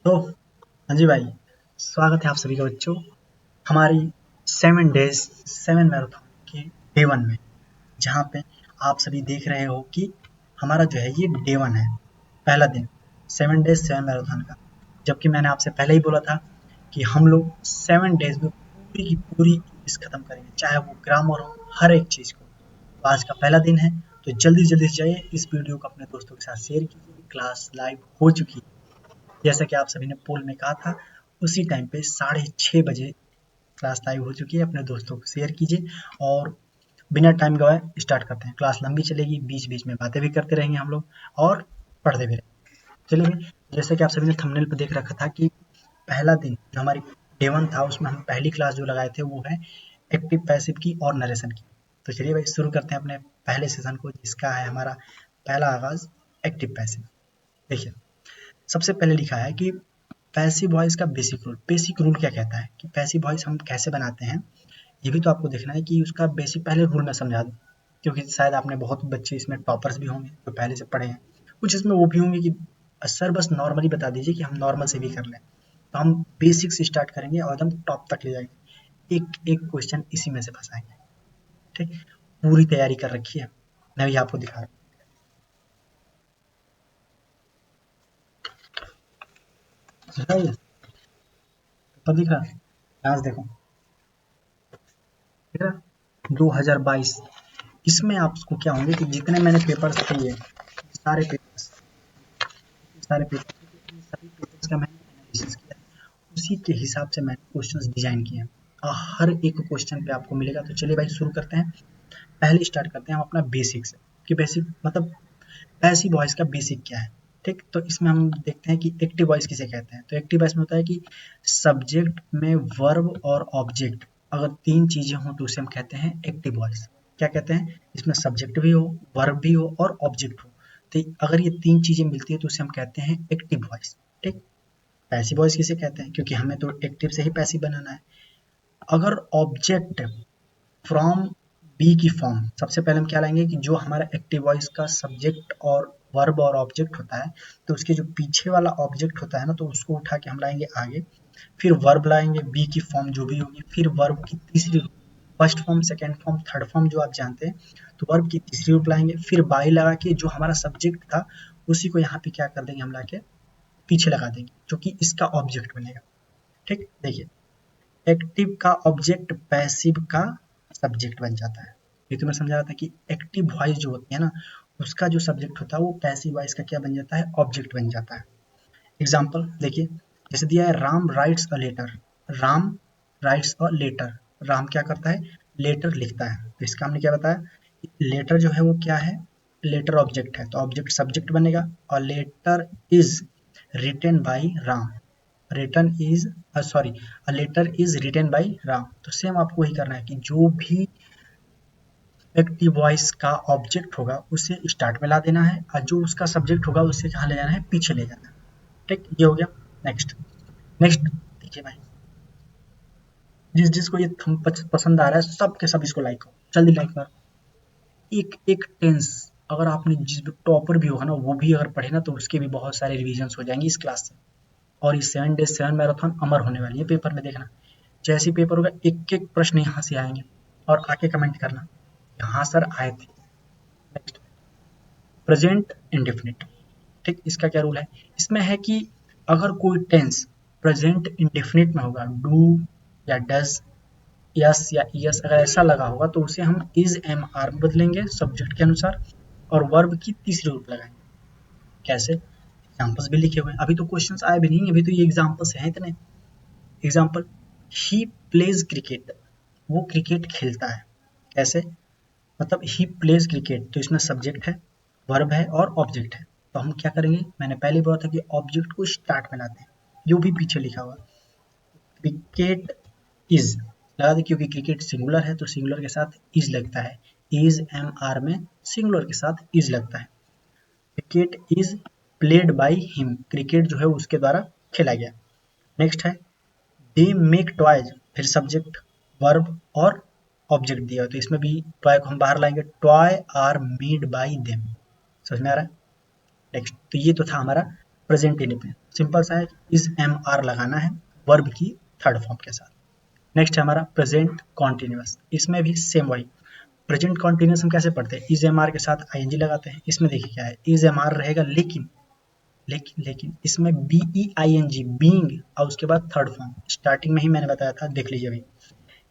तो हाँ जी भाई, स्वागत है आप सभी का बच्चों हमारी 7 मैराथन के डे 1 में, जहाँ पे आप सभी देख रहे हो कि हमारा जो है ये डे 1 है, पहला दिन 7 मैराथन का। जबकि मैंने आपसे पहले ही बोला था कि हम लोग 7 डेज में पूरी की पूरी इंग्लिश खत्म करेंगे, चाहे वो ग्रामर हो, हर एक चीज़ को। तो आज का पहला दिन है, तो जल्दी जल्दी से जाइए इस वीडियो को अपने दोस्तों के साथ शेयर कीजिए। क्लास लाइव हो चुकी है, जैसा कि आप सभी ने पोल में कहा था, उसी टाइम पे 6:30 बजे क्लास लाइव हो चुकी है। अपने दोस्तों को शेयर कीजिए और बिना टाइम गवाए स्टार्ट करते हैं। क्लास लंबी चलेगी, बीच बीच में बातें भी करते रहेंगे हम लोग और पढ़ते भी रहेंगे। चलिए, जैसे कि आप सभी ने थंबनेल पर देख रखा था कि पहला दिन जो हमारी डे 1 था, उसमें हम पहली क्लास जो लगाए थे वो है एक्टिव पैसिव की और नरेशन की। तो चलिए भाई, शुरू करते हैं अपने पहले सेशन को, जिसका है हमारा पहला आगाज एक्टिव पैसिव। देखिए, सबसे पहले लिखा है कि पैसिव वॉइस का बेसिक रूल क्या कहता है कि पैसिव वॉइस हम कैसे बनाते हैं। ये भी तो आपको देखना है कि उसका बेसिक पहले रूल मैं समझा दूं, क्योंकि शायद आपने बहुत बच्चे इसमें टॉपर्स भी होंगे जो पहले से पढ़े हैं, कुछ इसमें वो भी होंगे कि सर बस नॉर्मली बता दीजिए कि हम नॉर्मल से भी कर लें। तो हम बेसिक से स्टार्ट करेंगे और एकदम टॉप तक ले जाएंगे, एक एक क्वेश्चन इसी में से फंसाएंगे। ठीक, पूरी तैयारी कर रखी है, मैं भी आपको दिखा रहा हूँ। पेपर दिख रहा है, ध्यान से देखो। ठीक है, 2022 इसमें आपको क्या होंगे कि जितने मैंने पेपर्स दिए, सारे पेपर्स सारे पेपर सभी पेपर्स का मैंने एनालिसिस किया है। उसी के हिसाब से मैंने क्वेश्चंस डिजाइन किए हैं और हर एक क्वेश्चन पे आपको मिलेगा। तो चलिए भाई, शुरू करते हैं। पहले स्टार्ट करते हैं हम अपना बेसिक से, कि बेसिक मतलब पैसिव वॉइस का बेसिक क्या है। ठीक, तो इसमें हम देखते हैं कि एक्टिव वॉइस किसे कहते हैं। तो एक्टिव वॉइस में होता है कि सब्जेक्ट में वर्ब और ऑब्जेक्ट अगर तीन चीजें हों तो उसे हम कहते हैं एक्टिव वॉइस। क्या कहते हैं, इसमें सब्जेक्ट भी हो, वर्ब भी हो और ऑब्जेक्ट हो। तो अगर ये तीन चीजें मिलती है तो उसे हम कहते हैं एक्टिव वॉइस। ठीक, पैसिव वॉइस किसे कहते हैं, क्योंकि हमें तो एक्टिव से ही पैसिव बनाना है। अगर ऑब्जेक्ट फ्रॉम बी की फॉर्म, सबसे पहले हम क्या लाएंगे कि जो हमारा एक्टिव वॉइस का सब्जेक्ट और वर्ब और ऑब्जेक्ट होता है, तो उसके जो पीछे वाला ऑब्जेक्ट होता है ना, तो उसको उठा के हम लाएंगे आगे। फिर वर्ब लाएंगे, बी की फॉर्म जो भी होगी, फिर वर्ब की तीसरी रूप, first form, second form, third form जो आप जानते हैं, तो वर्ब की तीसरी रूप लाएंगे। फिर बाई लगा के जो हमारा सब्जेक्ट था उसी को यहाँ पे क्या कर देंगे, हम ला के पीछे लगा देंगे, जो कि इसका ऑब्जेक्ट बनेगा। ठीक, देखिए, एक्टिव का ऑब्जेक्ट पैसिव का सब्जेक्ट बन जाता है। ये तो मैं समझा रहा था कि एक्टिव वॉइस जो होती है ना, उसका जो सब्जेक्ट होता है वो पैसिव वॉइस का क्या बन जाता है, ऑब्जेक्ट बन जाता है। एग्जाम्पल देखिए, जैसे दिया है Ram writes a letter. Ram writes a letter, Ram क्या करता है, लेटर लिखता है। तो इसका हमने क्या बताया, लेटर जो है वो क्या है, लेटर ऑब्जेक्ट है, तो ऑब्जेक्ट सब्जेक्ट बनेगा। और letter is written by Ram, written is sorry, a letter is written by Ram. तो सेम आपको वही करना है कि जो भी एक्टिव वॉइस का ऑब्जेक्ट होगा उसे स्टार्ट में ला देना है, और जो उसका सब्जेक्ट होगा उसे कहाँ ले जाना है, पीछे ले जाना है। ठीक, ये हो गया। नेक्स्ट, नेक्स्ट देखिए भाई, जिसको ये पसंद आ रहा है सब के सब इसको लाइक करो, जल्दी लाइक करो। एक एक टेंस, अगर आपने जिस टॉपर भी होगा ना वो भी अगर पढ़े ना, तो उसके भी बहुत सारे रिविजन हो जाएंगे इस क्लास से। और ये 7 मैराथन अमर होने वाली है, पेपर में देखना। जैसे ही पेपर होगा एक एक प्रश्न यहाँ से आएंगे, और आके कमेंट करना यहाँ सर आए थे। Next, present indefinite. ठीक, इसका क्या रूल है, इसमें है कि अगर कोई टेंस प्रेजेंट इंडेफिनिट में होगा, डू या डज, यस या यस अगर ऐसा लगा होगा, तो उसे हम इज एम आर में बदलेंगे सब्जेक्ट के अनुसार, और वर्ब की तीसरी रूप लगाएंगे। कैसे, एग्जाम्पल्स भी लिखे हुए हैं, अभी तो क्वेश्चंस आए भी नहीं, अभी तो ये एग्जाम्पल्स हैं इतने। एग्जाम्पल, ही प्लेज क्रिकेट, वो क्रिकेट खेलता है। कैसे, मतलब ही प्लेज क्रिकेट, तो इसमें सब्जेक्ट है, वर्ब है और ऑब्जेक्ट है। तो हम क्या करेंगे, मैंने पहले बोला था कि ऑब्जेक्ट को स्टार्ट में लाते हैं, जो भी पीछे लिखा हुआ। क्रिकेट इज लगा दें, क्योंकि क्रिकेट सिंगुलर है तो सिंगुलर के साथ इज लगता है, इज एम आर में सिंगुलर के साथ इज लगता है। Cricket is played by him, cricket जो है उसके द्वारा खेला गया। नेक्स्ट है, दे मेक टॉयज, फिर सब्जेक्ट, वर्ब और ऑब्जेक्ट दिया हो, तो इसमें भी टॉय को हम बाहर लाएंगे, toy are made by them. समझ में आ रहा है। नेक्स्ट, तो ये तो था हमारा प्रेजेंट इंडेफिनिट। सिंपल सा है, इज एम आर लगाना है वर्ब की थर्ड फॉर्म के साथ। नेक्स्ट है हमारा प्रेजेंट कॉन्टिन्यूअस, इसमें भी सेम वही। प्रेजेंट कॉन्टिन्यूअस हम कैसे पढ़ते हैं, इज एम आर के साथ आईएनजी लगाते हैं। इसमें देखिए क्या है, इज एम आर रहेगा लेकिन लेकिन लेकिन इसमें B E I N G being और उसके बाद थर्ड फॉर्म। स्टार्टिंग में ही मैंने बताया था, देख लीजिए अभी।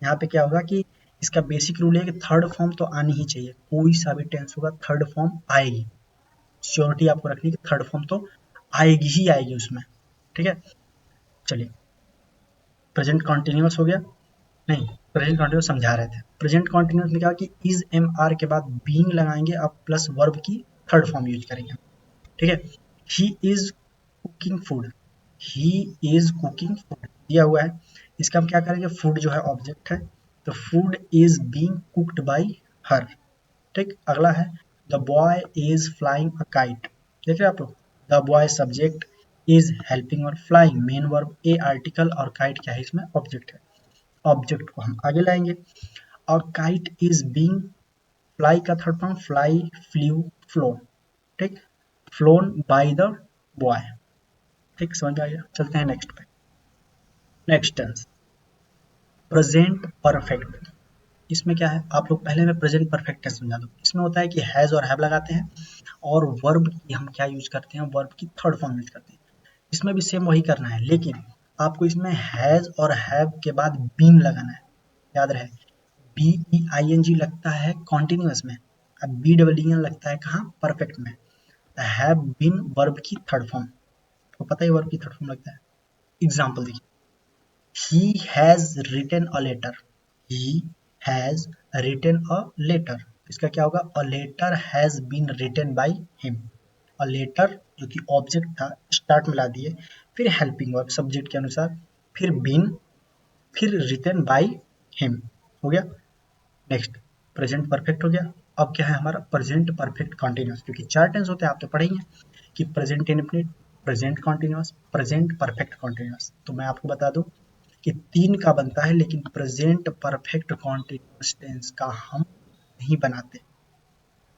यहाँ पे क्या होगा कि इसका बेसिक रूल है कि थर्ड फॉर्म तो आनी ही चाहिए, कोई सा भी टेंस होगा थर्ड फॉर्म आएगी। श्योरिटी आपको रखनी है कि थर्ड फॉर्म तो आएगी ही आएगी उसमें, ठीक है। चलिए, प्रेजेंट कॉन्टिन्यूअस हो गया, नहीं प्रेजेंट कॉन्टिन्यूअस समझा रहे थे। प्रेजेंट कॉन्टिन्यूअस में क्या कि इज एम आर के बाद बीइंग लगाएंगे अब प्लस वर्ब की थर्ड फॉर्म यूज करेंगे, ठीक है। He is cooking food, he is cooking food दिया हुआ है, इसका हम क्या करेंगे, फूड जो है ऑब्जेक्ट है, तो food is being cooked by हर, ठीक। अगला है the boy is flying a kite, देख रहे हैं आप लोग, the boy subject, is helping और फ्लाइंग मेन वर्ब, ए आर्टिकल और काइट क्या है इसमें ऑब्जेक्ट है। ऑब्जेक्ट को हम आगे लाएंगे और काइट इज बीइंग, फ्लाई का third form fly, flew, flown, ठीक, फ्लोन बाय द बॉय, ठीक, समझ में आ गया। चलते हैं नेक्स्ट पे। नेक्स्ट टेंस प्रेजेंट परफेक्ट, इसमें क्या है, आप लोग पहले मैं प्रेजेंट परफेक्ट टेंस समझा दूं। इसमें होता है कि हैज और हैव लगाते हैं और वर्ब की हम क्या यूज करते हैं, वर्ब की थर्ड फॉर्म यूज करते हैं। इसमें भी सेम वही करना है, लेकिन आपको इसमें हैज और हैव के बाद बीन लगाना है, याद रहे। बी ई आई एन जी लगता है कॉन्टिन्यूअस में, अब बी डबल ई एन लगता है कहाँ, परफेक्ट में। हैव बीन वर्ब की थर्ड फॉर्म, तो पता ही वर्ब की थर्ड फॉर्म लगता है। एग्जाम्पल देखिए, he has written a letter, he has written a letter, इसका क्या होगा, a letter has been written by him। a letter जो कि ऑब्जेक्ट था स्टार्ट में ला दिए, फिर हेल्पिंग वर्ब सब्जेक्ट के अनुसार, फिर been, फिर written by him, हो गया। नेक्स्ट प्रेजेंट परफेक्ट हो गया। अब क्या है हमारा प्रेजेंट परफेक्ट कॉन्टिन्यूअस, क्योंकि चार टेंस होते हैं आप तो पढ़ेंगे कि present indefinite, present continuous, present perfect continuous. तो मैं आपको बता दूं कि तीन का बनता है, लेकिन प्रेजेंट परफेक्ट कॉन्टिन्यूअस टेंस का हम नहीं बनाते,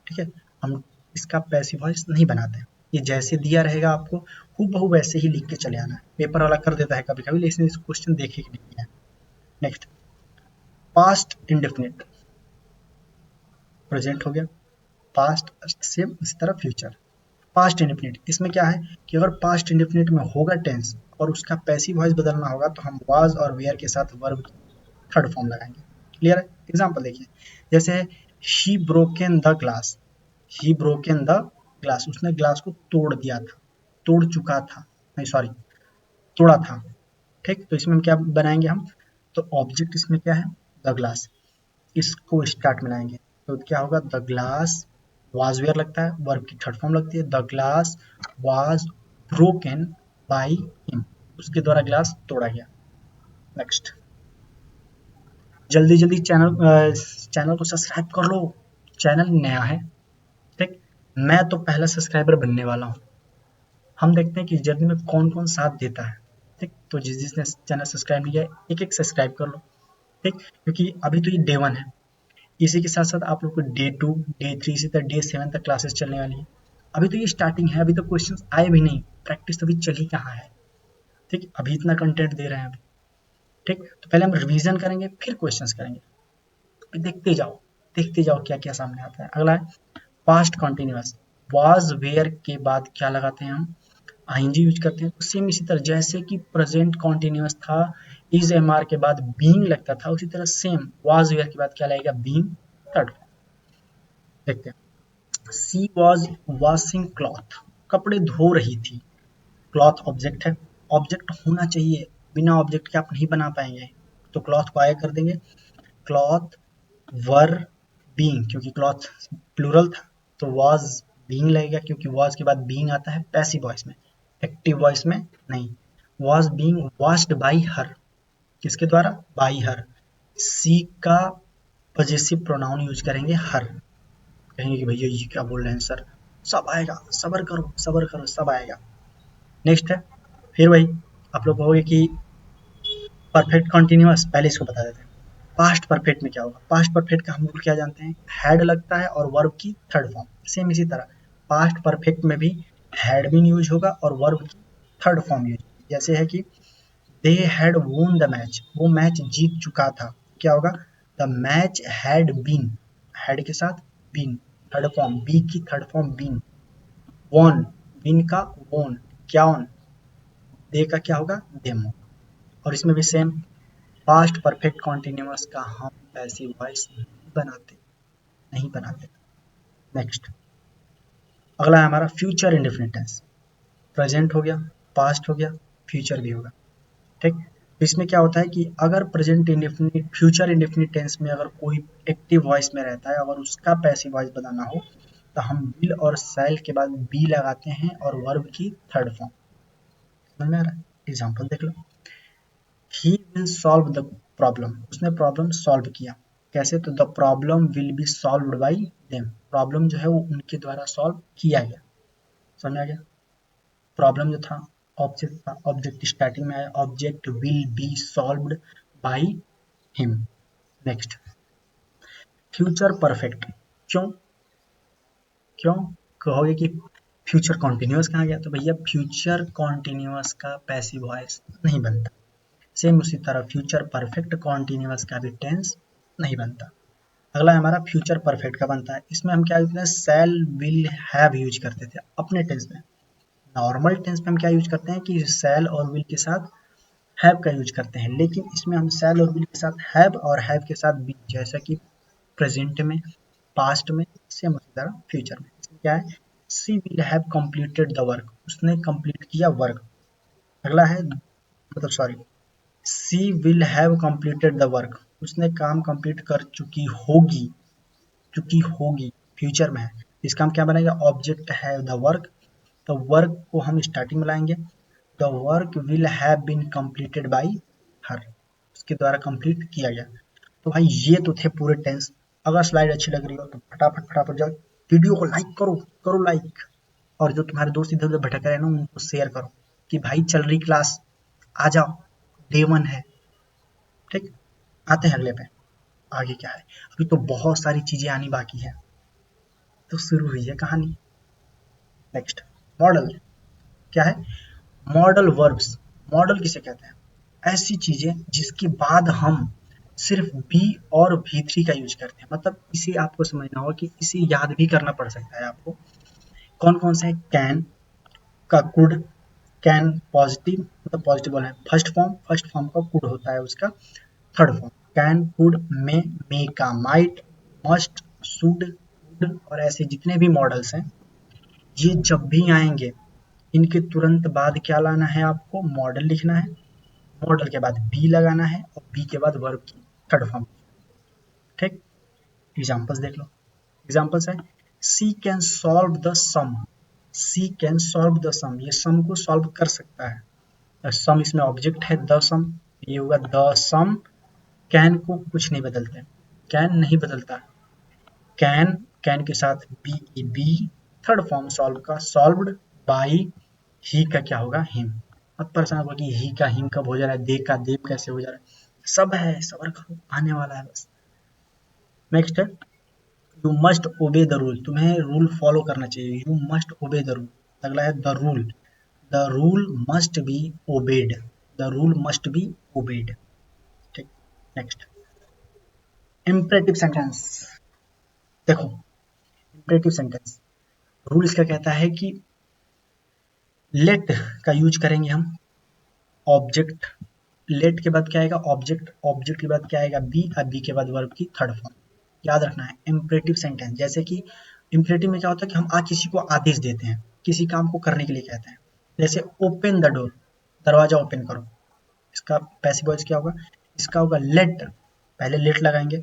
ठीक है। हम इसका पैसिव वॉइस नहीं बनाते, ये जैसे दिया रहेगा आपको हूबहू वैसे ही लिख के चले आना है। पेपर वाला कर देता है कभी कभी, लेकिन इस क्वेश्चन देखे कि नहीं है। नेक्स्ट पास्ट इंडेफिनिट, प्रेजेंट हो गया, पास्ट सेम इसी तरह फ्यूचर। पास्ट इंडेफिनिट, इसमें क्या है कि अगर पास्ट इंडेफिनिट में होगा टेंस और उसका पैसिव वॉइस बदलना होगा तो हम वाज और वेयर के साथ वर्ब की थर्ड फॉर्म लगाएंगे। क्लियर है। एग्जांपल देखिए, जैसे she broken the glass, he broken the glass, उसने ग्लास को तोड़ दिया था, तोड़ चुका था, नहीं सॉरी तोड़ा था, ठीक। तो इसमें हम क्या बनाएंगे हम, तो ऑब्जेक्ट इसमें क्या है, द ग्लास, इसको स्टार्ट में लाएंगे तो क्या होगा, द ग्लास वाज वेयर लगता है, वर्ब की थर्ड फॉर्म लगती है, the glass was broken by him, उसके द्वारा ग्लास तोड़ा गया। नेक्स्ट जल्दी जल्दी चैनल को सब्सक्राइब कर लो, चैनल नया है, ठीक। मैं तो पहला सब्सक्राइबर बनने वाला हूँ। हम देखते हैं कि जर्नी में कौन कौन साथ देता है, ठीक। तो जिसने चैनल सब्सक्राइब किया है एक एक सब्सक्राइब कर लो, ठीक, क्योंकि अभी तो ये डे 1 है, इसी के साथ साथ आप लोग को डे 2, डे 3 से तक डे 7 तक क्लासेस चलने वाली है। अभी तो ये स्टार्टिंग है, अभी तो क्वेश्चंस आए भी नहीं, प्रैक्टिस तो अभी चली कहाँ है, ठीक। अभी इतना कंटेंट दे रहे हैं अभी, ठीक। तो पहले हम रिवीजन करेंगे फिर क्वेश्चंस करेंगे, देखते जाओ क्या क्या सामने आता है। अगला है पास्ट कॉन्टिन्यूअस, वाज वेयर के बाद क्या लगाते हैं हम, आईएनजी यूज करते हैं। तो सेम इसी तरह जैसे कि प्रेजेंट कॉन्टिन्यूअस था, इज एम आर के बाद बीइंग लगता था, उसी तरह सेम वाज वेयर के बाद क्या लगेगा, बीइंग थर्ड। देखते हैं, सी वॉज वॉशिंग क्लॉथ, कपड़े धो रही थी, क्लॉथ ऑब्जेक्ट है, ऑब्जेक्ट होना चाहिए, बिना ऑब्जेक्ट के आप नहीं बना पाएंगे, तो क्लॉथ को आगे कर देंगे, क्लॉथ वर बीइंग, क्योंकि क्लॉथ प्लूरल था तो वॉज बीइंग लगेगा, क्योंकि वॉज के बाद बीइंग आता है पैसिव वॉइस में, एक्टिव वॉइस में नहीं। वॉज बीइंग वॉश्ड बाई हर, किसके द्वारा, बाई हर। सी का पजेसिव प्रोनाउन यूज करेंगे हर, कहेंगे कि भैया ये क्या बोल रहे हैं सर, सब आएगा, सबर करो सबर करो सब आएगा। नेक्स्ट है फिर वही, आप लोग कहोगे कि परफेक्ट कॉन्टिन्यूअस, पहले इसको बता देते हैं। पास्ट परफेक्ट में क्या होगा, पास्ट परफेक्ट का हम लोग क्या जानते हैं, हैड लगता है और वर्ब की थर्ड फॉर्म, सेम इसी तरह पास्ट परफेक्ट में भी हैड बीन यूज होगा और वर्ब की थर्ड फॉर्म यूज, जैसे है कि they had won the match, वो मैच जीत चुका था, क्या होगा, the match had been, had के साथ बीन, थर्ड फॉर्म, बी की third form been, won, been का वोन, क्या ऑन, दे का क्या होगा, देम। और इसमें भी सेम, पास्ट परफेक्ट कॉन्टिन्यूअस का हम पैसिव वॉइस नहीं बनाते, नहीं बनाते। नेक्स्ट, अगला है हमारा फ्यूचर इंडेफिनिट टेंस, प्रेजेंट हो गया, पास्ट हो गया, फ्यूचर भी होगा, ठीक। तो इसमें क्या होता है कि अगर present indefinite, future indefinite tense में अगर कोई एक्टिव वॉइस में रहता है, अगर उसका पैसिव वॉइस बनाना हो तो हम विल और शैल के बाद बी लगाते हैं और वर्ब की थर्ड फॉर्म। समझ में आ रहा है? एग्जाम्पल देख लो, he will solve the problem, उसने प्रॉब्लम सॉल्व किया, कैसे, तो the problem will be solved by them, problem जो है वो उनके द्वारा सॉल्व किया गया। समझ में आ गया? प्रॉब्लम जो था ऑब्जेक्ट था, ऑब्जेक्ट स्टार्टिंग में आया, object will be solved by him. Next, future perfect, क्यों, क्यों कहोगे कि फ्यूचर कॉन्टिन्यूअस कहाँ गया, तो भैया फ्यूचर कॉन्टिन्यूअस का पैसिव वॉइस नहीं बनता। सेम उसी तरह फ्यूचर परफेक्ट कॉन्टिन्यूअस का भी टेंस नहीं बनता। अगला हमारा फ्यूचर परफेक्ट का बनता है, इसमें हम क्या यूज करते हैं, सेल विल हैव यूज करते थे अपने टेंस में। नॉर्मल टेंस में हम क्या यूज करते हैं कि सेल और विल के साथ हैव का यूज करते हैं, लेकिन इसमें हम सेल और विल के साथ हैव और हैव के साथ बी, जैसा कि प्रेजेंट में, पास्ट में, सेम उसी तरह फ्यूचर में। इसमें क्या है, she will have completed the work, उसने कंप्लीट किया वर्क। अगला है, मतलब sorry, she will have completed the work, उसने काम कंप्लीट कर चुकी होगी, चुकी होगी फ्यूचर में है, इसका हम क्या बनाएंगे, ऑब्जेक्ट है द वर्क, तो वर्क को हम स्टार्टिंग में लाएंगे, the work will have been completed by her, उसके द्वारा कंप्लीट किया गया। तो भाई ये तो थे पूरे टेंस। अगर स्लाइड अच्छी लग रही हो तो फटाफट फटाफट जाओ, वीडियो को लाइक करो, करो लाइक, और जो तुम्हारे दोस्त इधर उधर भटक रहे हैं ना उनको शेयर करो कि भाई चल रही क्लास, आ जाओ, डे 1 है, ठीक। आते हैं अगले पे, आगे क्या है, अभी तो बहुत सारी चीजें आनी बाकी है, तो शुरू हुई है कहानी। नेक्स्ट, मॉडल, क्या है, मॉडल वर्ब्स, मॉडल किसे कहते हैं, ऐसी चीजें जिसके बाद हम सिर्फ बी और भी थ्री का यूज करते हैं, मतलब इसे आपको समझना होगा कि इसे याद भी करना पड़ सकता है आपको। कौन कौन से, कैन का कुड, कैन पॉजिटिव, मतलब पॉजिटिव बोला है, फर्स्ट फॉर्म, फर्स्ट फॉर्म का कुड होता है उसका third form, can could may का माइट, मस्ट, शुड, वुड, और ऐसे जितने भी मॉडल्स हैं, ये जब भी आएंगे इनके तुरंत बाद क्या लाना है, आपको मॉडल लिखना है, मॉडल के बाद बी लगाना है और बी के बाद वर्ब की थर्ड फॉर्म, ठीक। एग्जांपल्स देख लो, एग्जांपल्स है, she can solve the sum, she can solve the sum, ये सम को सॉल्व कर सकता है, सम इसमें ऑब्जेक्ट है, द सम, ये होगा द सम, कैन को कुछ नहीं बदलते, कैन नहीं बदलता, कैन, कैन के साथ B E B, third form solve का सॉल्व्ड बाई, ही का क्या होगा, हिम। अब परेशान होगा कि ही का हिम कब हो जा रहा है, दे का देव कैसे हो जा रहा है, सब है, सबर करो, आने वाला है बस। नेक्स्ट है, you must obey the rule, तुम्हें रूल फॉलो करना चाहिए, you must obey the rule. अगला है the rule must be obeyed, the rule must be obeyed, ठीक। नेक्स्ट, इम्परेटिव सेंटेंस, देखो इम्परेटिव सेंटेंस, रूल इसका कहता है कि लेट का यूज करेंगे हम, ऑब्जेक्ट, लेट के बाद क्या आएगा, ऑब्जेक्ट, ऑब्जेक्ट के बाद क्या आएगा, बी, और बी के बाद वर्ब की थर्ड फॉर्म, याद रखना है। इम्परेटिव सेंटेंस, जैसे कि इम्परेटिव में क्या होता है कि हम आज किसी को आदेश देते हैं, किसी काम को करने के लिए कहते हैं, जैसे ओपन द डोर, दरवाजा ओपन करो, इसका पैसिव वॉइस क्या होगा, इसका होगा लेट, पहले लेट लगाएंगे,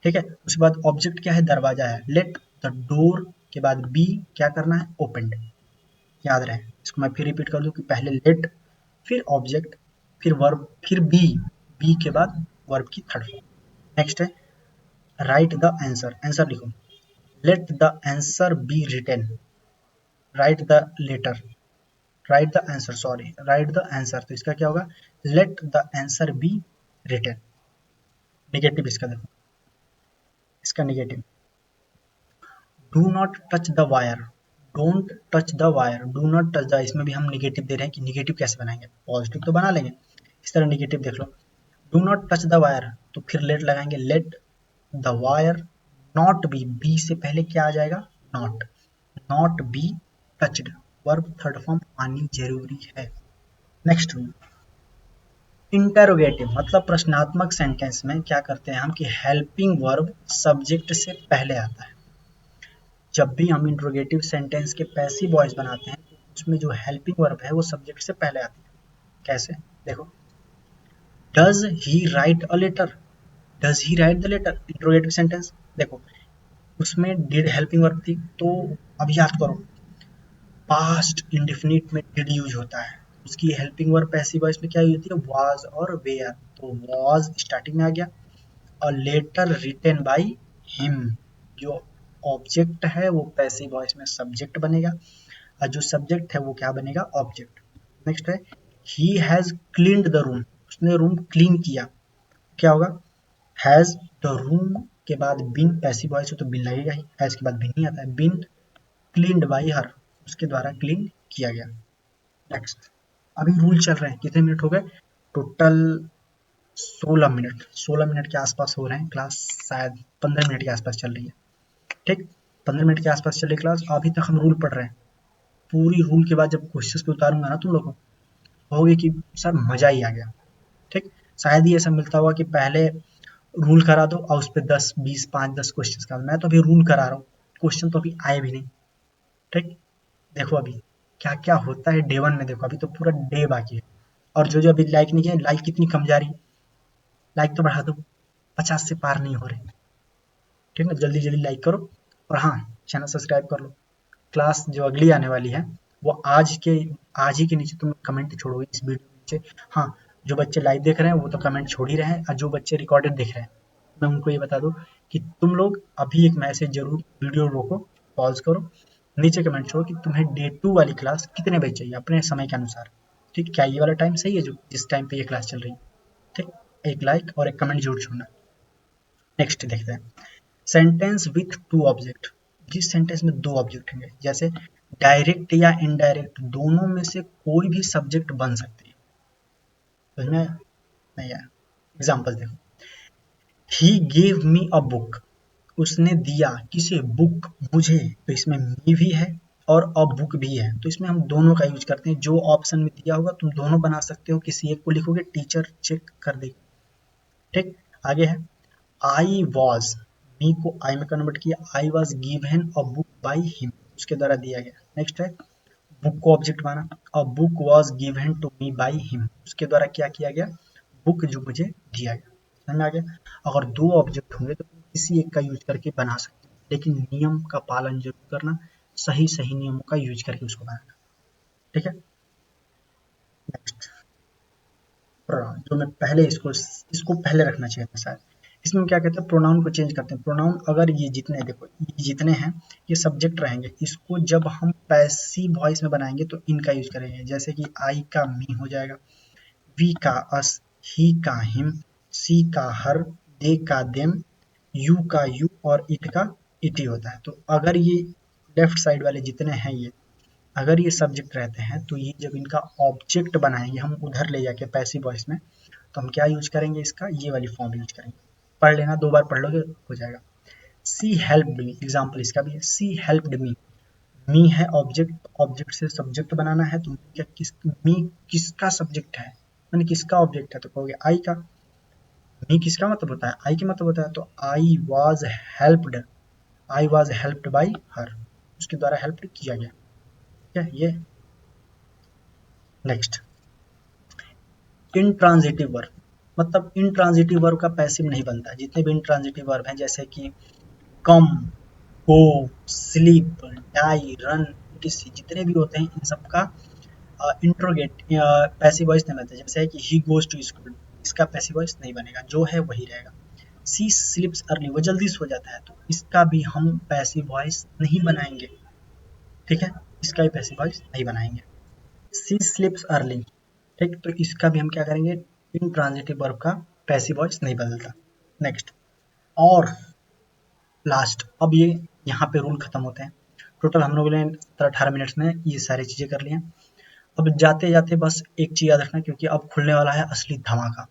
ठीक है, उसके बाद ऑब्जेक्ट क्या है, दरवाजा है, लेट द डोर के बाद बी क्या करना है, ओपन, याद रहे। इसको मैं फिर रिपीट कर दूं कि पहले लेट, फिर ऑब्जेक्ट, फिर वर्ब, फिर बी, बी के बाद वर्ब की थर्ड फॉर्म। नेक्स्ट है, राइट द आंसर, आंसर लिखो, let the answer be written, write the letter, write the answer, sorry write the answer, तो इसका क्या होगा, let the answer be written. Negative इसका देखो, इसका negative, do not touch the wire, don't touch the wire, do not touch the, इसमें भी हम निगेटिव दे रहे हैं कि निगेटिव कैसे बनाएंगे, पॉजिटिव तो बना लेंगे। इस तरह निगेटिव देख लो, do not touch the wire, तो फिर लेट लगाएंगे, let the wire not be, be से पहले क्या आ जाएगा, not, not be touched, verb third form आनी जरूरी है। नेक्स्ट रूल, इंटेरोगेटिव मतलब प्रश्नात्मक सेंटेंस में क्या करते हैं हम कि हेल्पिंग वर्ब सब्जेक्ट से पहले आता है। जब भी हम इंट्रोगेटिव सेंटेंस के पैसिव वॉइस बनाते हैं तो उसमें जो हेल्पिंग वर्ब है वो सब्जेक्ट से पहले आती है। कैसे, देखो, does he write a letter, does he write the letter, interrogative sentence, देखो उसमें डिड हेल्पिंग वर्ब थी, तो अब याद करो पास्ट इंडेफिनिट में डिड यूज होता है, उसकी हेल्पिंग वर्ब पैसिव वॉइस में क्या यूज होती है, वाज और वेयर, तो वाज स्टार्टिंग में आ गया, और लेटर रिटन बाई हिम, जो ऑब्जेक्ट है वो पैसिव वॉइस में सब्जेक्ट बनेगा, और जो सब्जेक्ट है वो क्या बनेगा, ऑब्जेक्ट। नेक्स्ट है he has cleaned the room, उसने रूम क्लीन किया, क्या होगा, हैज द रूम के बाद बिन पैसिव वॉइस हो तो बिन लगेगा ही, हैज के बाद बिन नहीं आता है, बिन क्लीन्ड बाई हर, उसके द्वारा क्लीन किया गया। नेक्स्ट, अभी रूल चल रहे हैं, कितने मिनट हो गए टोटल, 16 मिनट, 16 मिनट के आसपास हो रहे हैं, क्लास शायद 15 मिनट के आसपास चल रही है, ठीक, 15 मिनट के आसपास चल रही क्लास, अभी तक हम रूल पढ़ रहे हैं। पूरी रूल के बाद जब क्वेश्चंस पे उतारूंगा ना तुम लोगों को, कहोगे कि सर मजा ही आ गया, ठीक, शायद ही ऐसा मिलता हुआ कि पहले रूल करा दो और उस पर 10 20 5 10 क्वेश्चन का, मैं तो अभी रूल करा रहा हूँ, क्वेश्चन तो अभी आए भी नहीं, ठीक। देखो अभी क्या क्या होता है डे 1 में, देखो अभी तो पूरा डे बाकी है, और जो जो अभी लाइक नहीं किया, लाइक कितनी कम जा रही है, लाइक तो बढ़ा दो, 50 से पार नहीं हो रहे, ठीक है, जल्दी जल्दी लाइक करो, और हाँ चैनल सब्सक्राइब कर लो। क्लास जो अगली आने वाली है वो आज ही के नीचे तुम कमेंट छोड़ोगे इस वीडियो के नीचे, हाँ जो बच्चे लाइव देख रहे हैं वो तो कमेंट छोड़ ही रहे हैं, और जो बच्चे रिकॉर्डेड देख रहे हैं मैं उनको ये बता दूं कि तुम लोग अभी एक मैसेज जरूर, वीडियो रोको, पॉज करो, नीचे कमेंट छोड़ो कि तुम्हें डे 2 वाली क्लास कितने बजे चाहिए अपने समय के अनुसार, ठीक, क्या ये वाला टाइम सही है जो जिस टाइम पे ये क्लास चल रही है, ठीक, एक लाइक और एक कमेंट जरूर छोड़ना। नेक्स्ट देखते हैं, सेंटेंस विथ टू ऑब्जेक्ट, जिस सेंटेंस में दो ऑब्जेक्ट होंगे, जैसे डायरेक्ट या इनडायरेक्ट दोनों में से कोई भी सब्जेक्ट बन सकती है, समझ में आया? नहीं आया? एग्जाम्पल देखो, he gave me a book, उसने दिया किसे, बुक, मुझे, तो इसमें मी भी है और अ बुक भी है, तो इसमें हम दोनों का यूज करते हैं, जो ऑप्शन में दिया होगा तुम दोनों बना सकते हो, किसी एक को लिखोगे टीचर चेक कर देगी, ठीक। आगे है आई वॉज, मी को आई में कन्वर्ट किया, I was given a book by him, उसके द्वारा दिया गया। नेक्स्ट है बुक को ऑब्जेक्ट माना, a book was given to me by him, उसके द्वारा क्या किया गया, बुक जो मुझे दिया गया, समझ में आ गया। अगर दो ऑब्जेक्ट होंगे तो किसी एक का यूज करके बना सकते हो, लेकिन नियम का पालन जरूर करना, सही सही नियमों का यूज करके उसको बनाना, ठीक है। नेक्स्ट, प्रोनाउन, जो मैं पहले इसको पहले रखना चाहिए था शायद, इसमें क्या कहते हैं प्रोनाउन को चेंज करते हैं, प्रोनाउन अगर ये जितने, देखो ये जितने हैं ये सब्जेक्ट रहेंगे, इसको जब हम पैसिव वॉइस में बनाएंगे तो इनका यूज करेंगे, जैसे कि आई का मी हो जाएगा, वी का अस, ही का हिम, सी का हर, दे का देम, यू का यू और इट का इट ही होता है। तो अगर ये लेफ्ट साइड वाले जितने हैं ये, अगर ये सब्जेक्ट रहते हैं तो ये जब इनका ऑब्जेक्ट बनाएंगे हम उधर ले जाके पैसिव वॉइस में, तो हम क्या यूज करेंगे, इसका ये वाली फॉर्म यूज करेंगे, पढ़ लेना, 2 बार पढ़ लोगे हो जाएगा। सी हेल्प्ड मी, एग्जाम्पल इसका भी है, सी हेल्प्ड मी, मी है ऑब्जेक्ट, ऑब्जेक्ट से सब्जेक्ट बनाना है, तो क्या मी किसका सब्जेक्ट है, मैंने किसका ऑब्जेक्ट है, तो कहोगे आई का। मी किसका मतलब होता है, आई का मतलब होता है, तो I was helped, I was helped by her, उसके द्वारा हेल्प किया गया, ठीक है ये। नेक्स्ट, इंट्रांजिटिव वर्ब, मतलब इंट्रांजिटिव वर्ब का पैसिव नहीं बनता, जितने भी इंट्रांजिटिव वर्ब हैं जैसे कि कम, गो, स्लीप, डाई, रन, जितने भी होते हैं इन सब का इंट्रोगेट पैसिव वॉइस नहीं बनता, जैसे कि ही गोज टू स्कूल, इसका पैसिव वॉइस नहीं बनेगा, जो है वही रहेगा। सी स्लीप्स अर्ली, वो जल्दी सो जाता है, तो इसका भी हम पैसिव वॉइस नहीं बनाएंगे, ठीक है, इसका भी पैसिव वॉइस नहीं बनाएंगे। सी स्लीप्स अर्ली, ठीक, तो इसका भी हम क्या करेंगे, इंट्रांजिटिव वर्ब का पैसिव वॉइस नहीं बदलता। नेक्स्ट, और लास्ट, अब ये यहाँ पे रूल खत्म होते हैं, टोटल हम लोगों ने 18 मिनट्स में ये सारी चीज़ें कर ली हैं। अब जाते जाते बस एक चीज़ याद रखना, क्योंकि अब खुलने वाला है असली धमाका।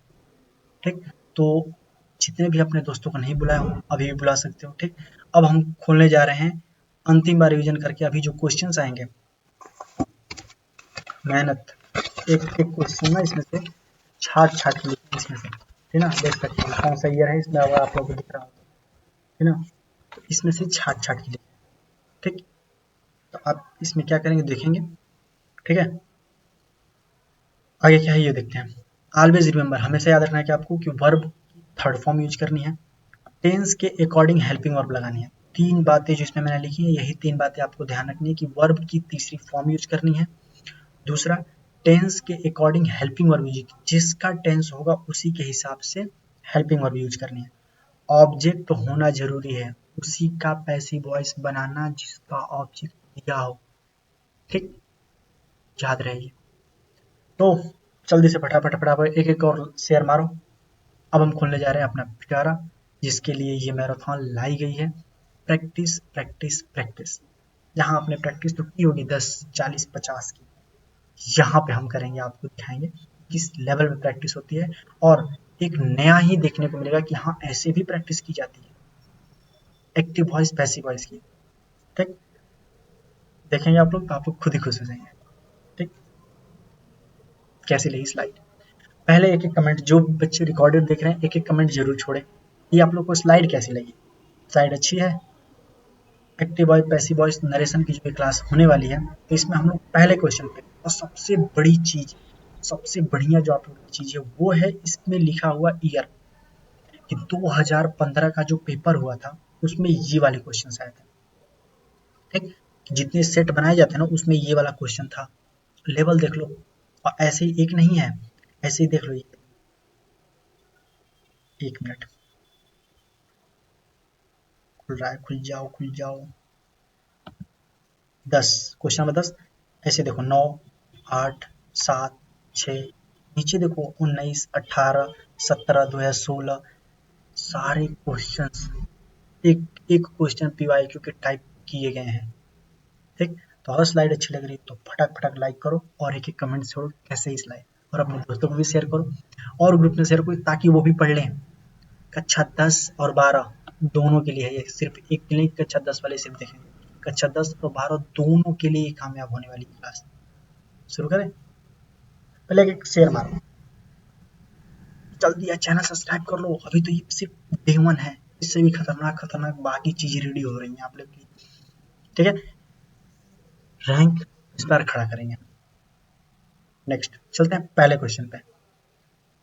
ठीक, तो जितने भी अपने दोस्तों को नहीं बुलाया हो अभी भी बुला सकते हो। ठीक, अब हम खोलने जा रहे हैं अंतिम बार रिवीजन करके। अभी जो क्वेश्चंस आएंगे, मेहनत एक एक क्वेश्चन ना इसमें से छाट छाट के लिखें इसमें से, ठीक ना। देख सकते हैं कौन सा ईयर है इसमें, अगर आप लोगों को दिख रहा हो ठीक ना, तो इसमें से छाट छाट के लिखें। ठीक, तो आप इसमें क्या करेंगे देखेंगे। ठीक है, आगे क्या है ये देखते हैं। ऑलवेज रिमेंबर, हमेशा याद रखना है कि आपको कि वर्ब की थर्ड फॉर्म यूज करनी है, टेंस के अकॉर्डिंग हेल्पिंग वर्ब लगानी है। 3 बातें जो इसमें मैंने लिखी है, यही 3 बातें आपको ध्यान रखनी है कि वर्ब की तीसरी फॉर्म यूज करनी है। दूसरा, टेंस के अकॉर्डिंग हेल्पिंग वर्ब यूज, जिसका टेंस होगा उसी के हिसाब से हेल्पिंग वर्ब यूज करनी है। ऑब्जेक्ट होना जरूरी है, उसी का पैसिव वॉइस बनाना जिसका ऑब्जेक्ट दिया हो। ठीक, याद रहेगी। तो जल्दी से फटाफट फटाफट एक एक और शेयर मारो। अब हम खोलने जा रहे हैं अपना पिटारा, जिसके लिए ये मैराथन लाई गई है। प्रैक्टिस प्रैक्टिस प्रैक्टिस, जहाँ आपने प्रैक्टिस तो की होगी 10, 40, 50 की, यहाँ पे हम करेंगे, आपको दिखाएंगे किस लेवल में प्रैक्टिस होती है। और एक नया ही देखने को मिलेगा कि हाँ ऐसे भी प्रैक्टिस की जाती है, एक्टिव वॉइस पैसिव वॉइस की। ठीक, देखेंगे आप लोग तो आप लोग खुद ही खुश हो जाएंगे। ठीक, कैसी लगी स्लाइड? पहले एक एक कमेंट, जो बच्चे रिकॉर्डेड देख रहे हैं एक एक कमेंट जरूर छोड़े, ये आप लोग को स्लाइड कैसी लगी। स्लाइड अच्छी है? Active voice passive voice narration की जो क्लास होने वाली है, तो इसमें हम लोग पहले क्वेश्चन पे, और सबसे बड़ी चीज, सबसे बढ़िया जो आप लोग की चीज है वो है इसमें लिखा हुआ ईयर, कि 2015 का जो पेपर हुआ था उसमें ये वाले क्वेश्चन आए थे। ठीक, जितने सेट बनाए जाते हैं ना उसमें ये वाला क्वेश्चन था। लेवल देख लो, और ऐसे ही एक नहीं है, ऐसे ही देख लो ये। 1 मिनट, खुल रहा है, खुल जाओ खुल जाओ। 10, क्वेश्चन नंबर 10, ऐसे देखो 9, 8, 7, 6, नीचे देखो 19, 18, 17, 2016, सारे क्वेश्चंस एक एक क्वेश्चन पीवाईक्यू के टाइप किए गए हैं। ठीक, तो अगर स्लाइड अच्छी लग रही है तो फटाक फटाक लाइक करो और एक एक कमेंट छोड़ो कैसे ही स्लाइड, और अपने दोस्तों को भी शेयर करो और ग्रुप में शेयर करो ताकि वो भी पढ़ लें। कक्षा 10 और 12 दोनों के लिए है ये, सिर्फ एक के लिए कक्षा 10 वाले सिर्फ देखेंगे, कक्षा 10 और 12 दोनों के लिए कामयाब होने वाली क्लास। शुरू करें? पहले एक शेयर मारो, जल्दी चैनल सब्सक्राइब कर लो, अभी तो ये सिर्फ डे 1 है, इससे भी खतरनाक खतरनाक बाकी चीजें रेडी हो रही हैं आप लोग की। ठीक है, रैंक इस बार खड़ा करेंगे। नेक्स्ट चलते हैं पहले क्वेश्चन पे,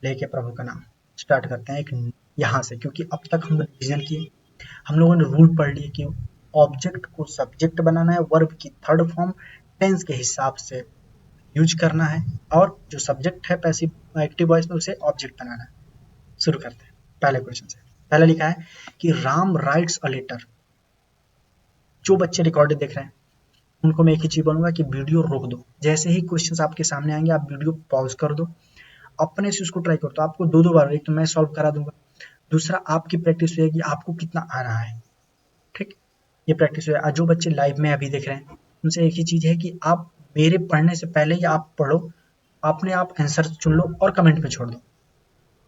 लेके प्रभु का नाम स्टार्ट करते हैं एक यहाँ से, क्योंकि अब तक हम रिविजन किए, हम लोगों ने रूल पढ़ लिए कि ऑब्जेक्ट को सब्जेक्ट बनाना है, वर्ब की थर्ड फॉर्म टेंस के हिसाब से यूज करना है, और जो सब्जेक्ट है पैसिव एक्टिव वॉइस में उसे ऑब्जेक्ट बनाना है। शुरू करते हैं पहले क्वेश्चन से। पहले लिखा है कि राम राइट्स अ लेटर। जो बच्चे रिकॉर्ड देख रहे हैं उनको मैं एक ही चीज बोलूंगा कि वीडियो रोक दो, जैसे ही क्वेश्चंस आपके सामने आएंगे आप वीडियो पॉज कर दो, अपने से उसको ट्राई करो। तो आपको 2-2 बार, एक तो मैं सॉल्व करा दूंगा, दूसरा आपकी प्रैक्टिस होगी आपको कितना आ रहा है। ठीक, ये प्रैक्टिस है। जो बच्चे लाइव में अभी देख रहे हैं उनसे एक ही चीज है कि आप मेरे पढ़ने से पहले ही आप पढ़ो, अपने आप आंसर चुन लो और कमेंट में छोड़ दो।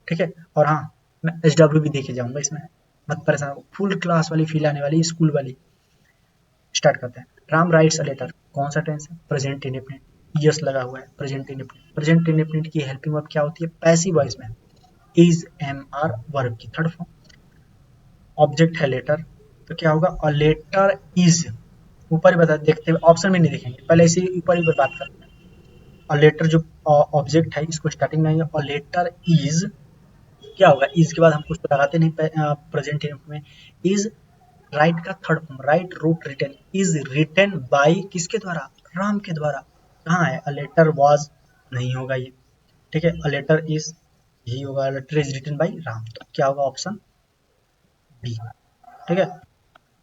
ठीक है, और हाँ मैं HW भी देके जाऊंगा इसमें, मत परेशान हो, फुल क्लास वाली फील आने वाली, स्कूल वाली। स्टार्ट करते हैं। राम राइट्स अ लेटर, कौन सा टेंस है? प्रेजेंट इंडेफिनिट, यस लगा हुआ है, प्रेजेंट इंडेफिनिट। प्रेजेंट इंडेफिनिट की हेल्पिंग वर्ब क्या होती है? पैसिव वॉइस में इज एम आर, वर्ब की थर्ड फॉर्म, ऑब्जेक्ट है लेटर, तो क्या होगा? अ लेटर इज, ऊपर ही बता, देखते हुए ऑप्शन में नहीं देखेंगे, पहले इसी ऊपर ही बात करते हैं। अ लेटर जो ऑब्जेक्ट है इसको स्टार्टिंग में आएंगे, अ लेटर इज, क्या होगा? इज के बाद हम कुछ तो लगाते नहीं प्रेजेंट में। इज राइट का third form, write root written, is written by किसके द्वारा? राम के द्वारा। कहाँ है? अ लेटर वाज, नहीं होगा ये। ठीक है, अ लेटर इज, यही होगा, letter is written by Ram, तो क्या होगा? Option B. ठीक है,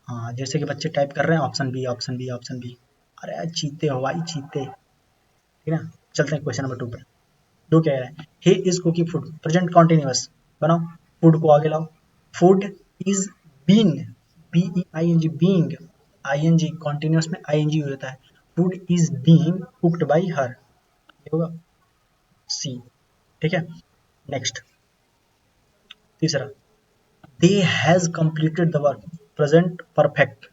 हाँ जैसे कि बच्चे टाइप कर रहे हैं option B option B option B, अरे चीते हो भाई चीते। ठीक है, चलते हैं क्वेश्चन नंबर 2 पे। 2 क्या है? He is cooking food, present continuous बनाओ, फूड को आगे लाओ। Food is being, BEING, being ING, continuous में आईएनजी हो जाता है। Food is being cooked by her, ये होगा सी। ठीक है, नेक्स्ट तीसरा, they has completed the work, present perfect.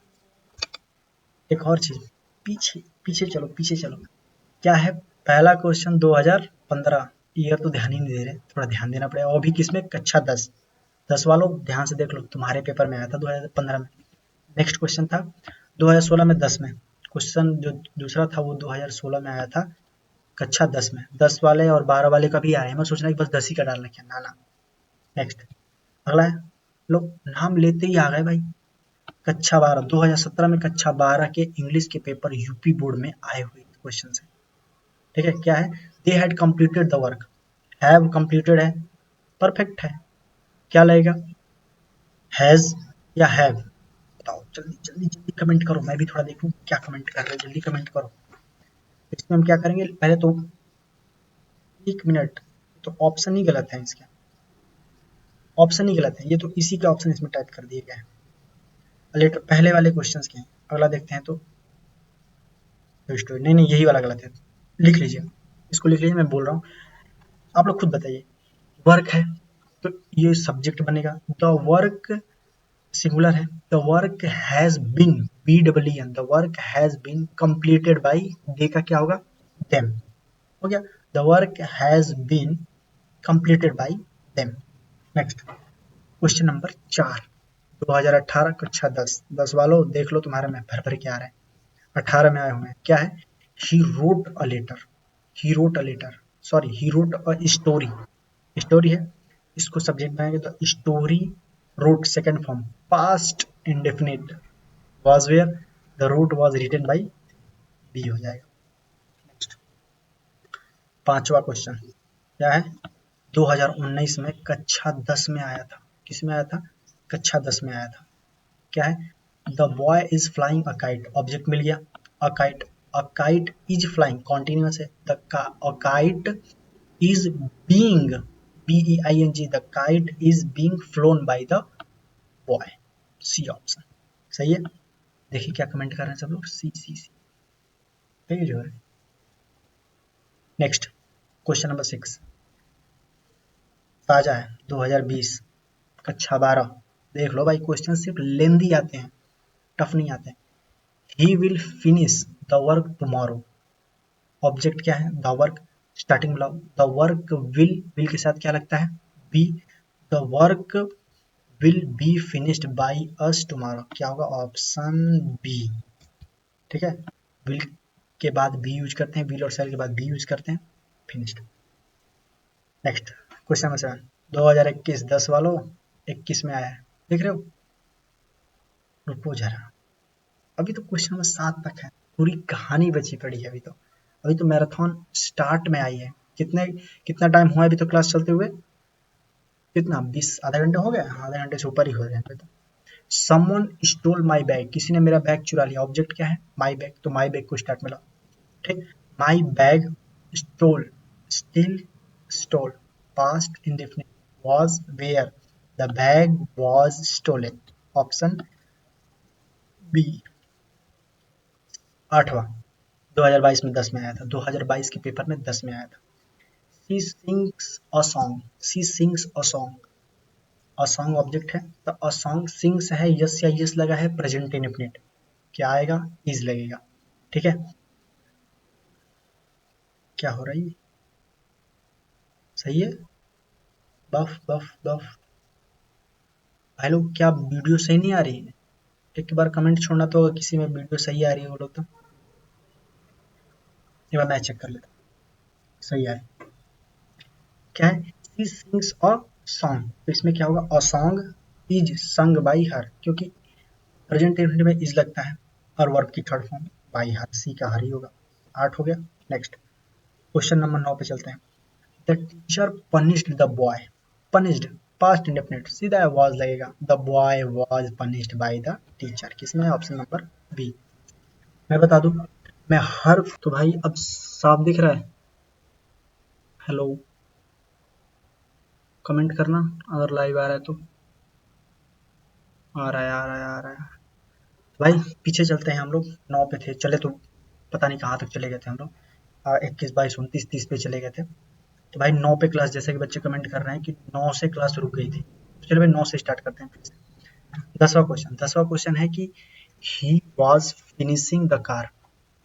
एक और चीज, पीछे पीछे चलो, पीछे चलो, क्या है पहला क्वेश्चन 2015, ईयर तो ध्यान ही नहीं दे रहे, थोड़ा ध्यान देना पड़ेगा। और भी किसमें, कक्षा 10, 10 वालों ध्यान से देख लो, तुम्हारे पेपर में आया था 2015 में। नेक्स्ट क्वेश्चन था 2016 में 10 में, क्वेश्चन जो दूसरा था वो 2016 में आया था कक्षा 10 में। 10 वाले और 12 वाले का भी आ रहे हैं, मैं सोच रहा कि बस 10 ही का डाल रखे, ना ना। नेक्स्ट अगला है, लोग नाम लेते ही आ गए भाई, कक्षा 12, 2017 में कक्षा 12 के इंग्लिश के पेपर यूपी बोर्ड में आए हुए क्वेश्चन है। ठीक है, क्या है, they had completed the work, have completed है, परफेक्ट है, क्या लगेगा, हैज या हैव, बताओ जल्दी जल्दी जल्दी कमेंट करो, मैं भी थोड़ा देखूं क्या कमेंट कर रहे हो, जल्दी कमेंट करो। इसमें हम क्या करेंगे, पहले तो 1 मिनट, तो ऑप्शन ही गलत है इसके, ऑप्शन ही गलत है, ये तो इसी का ऑप्शन इसमें टाइप कर दिए गए हैं। लेटर पहले वाले क्वेश्चन के हैं, अगला देखते हैं तो स्टोरी, नहीं नहीं यही वाला गलत है, लिख लीजिए, इसको लिख लीजिए, मैं बोल रहा हूँ, आप लोग खुद बताइए। वर्क है तो ये सब्जेक्ट बनेगा, द वर्क सिंगुलर है, the work has been, B double N, the work has been completed by, they का क्या होगा, देम, हो गया, the work has been completed by them. Next question number 4, 2018 कक्षा 10, 10 वालों देख लो तुम्हारे में भर भर के आ रहे हैं, 18 में आए हुए हैं, क्या है, he wrote a letter, he wrote a letter, sorry he wrote a story, story है, इसको सब्जेक्ट बनाएंगे तो story wrote, second form, past indefinite, was were, the root was written by, B हो जाएगा। नेक्स्ट पांचवा क्वेश्चन क्या है, 2019 में कक्षा 10 में आया था, किस में आया था, कक्षा 10 में आया था, क्या है, the boy is flying a kite, object मिल गया, a kite, a kite is flying, continuous है, the a kite is being, B E I N G, the kite is being flown by the boy, C option सही है। देखिए क्या कमेंट कर रहे हैं सब लोग, सी सी सी, सही जो है। नेक्स्ट क्वेश्चन नंबर 6, ताजा है 2020 कक्षा 12, देख लो भाई, क्वेश्चन सिर्फ लेंदी आते हैं, टफ नहीं आते हैं। He will finish the work tomorrow, object क्या है, द वर्क, स्टार्टिंग मिलाओ, द वर्क विल के साथ क्या लगता है, B, the work will be finished by us tomorrow, क्या होगा, ऑप्शन बी। ठीक है, विल के बाद बी यूज करते हैं, विल और सेल के बाद बी यूज करते हैं, फिनिश्ड। नेक्स्ट क्वेश्चन नंबर 7, 2021 10 वालों 21 में आया है, देख रहे हो, रुको जरा, अभी तो क्वेश्चन नंबर 7 तक है, पूरी कहानी बची पड़ी है, अभी तो मैराथन स्टार्ट में आई है। कितना टाइम हुआ अभी तो क्लास चलते हुए, कितना 20 आधा घंटे हो गया, आधे घंटे से ऊपर ही हो गए अभी तो। समवन स्टोल माई बैग, किसी ने मेरा बैग चुरा लिया, ऑब्जेक्ट क्या है, माई बैग, तो माई बैग को स्टार्ट मिला, ठीक, my bag stole, still stole, past indefinite, was were, the bag was stolen, option B. आठवां 2022 में 10 में आया था, 2022 के पेपर में 10 में आया था, she sings a song, she sings a song, a song object है, तो अ सॉन्ग सिंग्स है, यस या यस लगा है, प्रेजेंट इंडेफिनिट, क्या आएगा, इज लगेगा। ठीक है, क्या हो रहा है, सही है, बफ बफ बफ, भाई लोग क्या वीडियो सही नहीं आ रही है, एक बार कमेंट छोड़ना तो किसी में वीडियो सही आ रही है बोलो तो, एक बार मैं चेक कर लेता हूँ, सही आ रही है, क्या है, शी सिंग्स अ सॉन्ग, तो इसमें क्या होगा, अ सॉन्ग इज संग बाई हर, क्योंकि प्रेजेंट इंडेफिनिट में इज लगता है, और वर्ब की थर्ड फॉर्म बाई हर, सी का हर ही होगा। 8 हो गया। नेक्स्ट क्वेश्चन नंबर 9 पे चलते हैं, the teacher punished the boy, punished past indefinite, सीधा वाज लगेगा, the boy was punished bye the teacher, किसमें, ऑप्शन नंबर बी। मैं बता दूं, मैं हर, तो भाई अब साफ दिख रहा है, हेलो, कमेंट करना अगर लाइव आ रहा है तो, आ रहा है आ रहा है आ रहा है, भाई पीछे चलते हैं, हम लोग 9 पे थे, चले तो पता नहीं कहाँ तक चले गए थे हम लोग, 21, 22, 29, 30 पे चले गए थे। तो भाई 9 पे क्लास, जैसे कि बच्चे कमेंट कर रहे हैं कि 9 से क्लास रुक गई थी, तो चलो भाई 9 से स्टार्ट करते हैं फिर से। 10वां क्वेश्चन है कि he was finishing the car.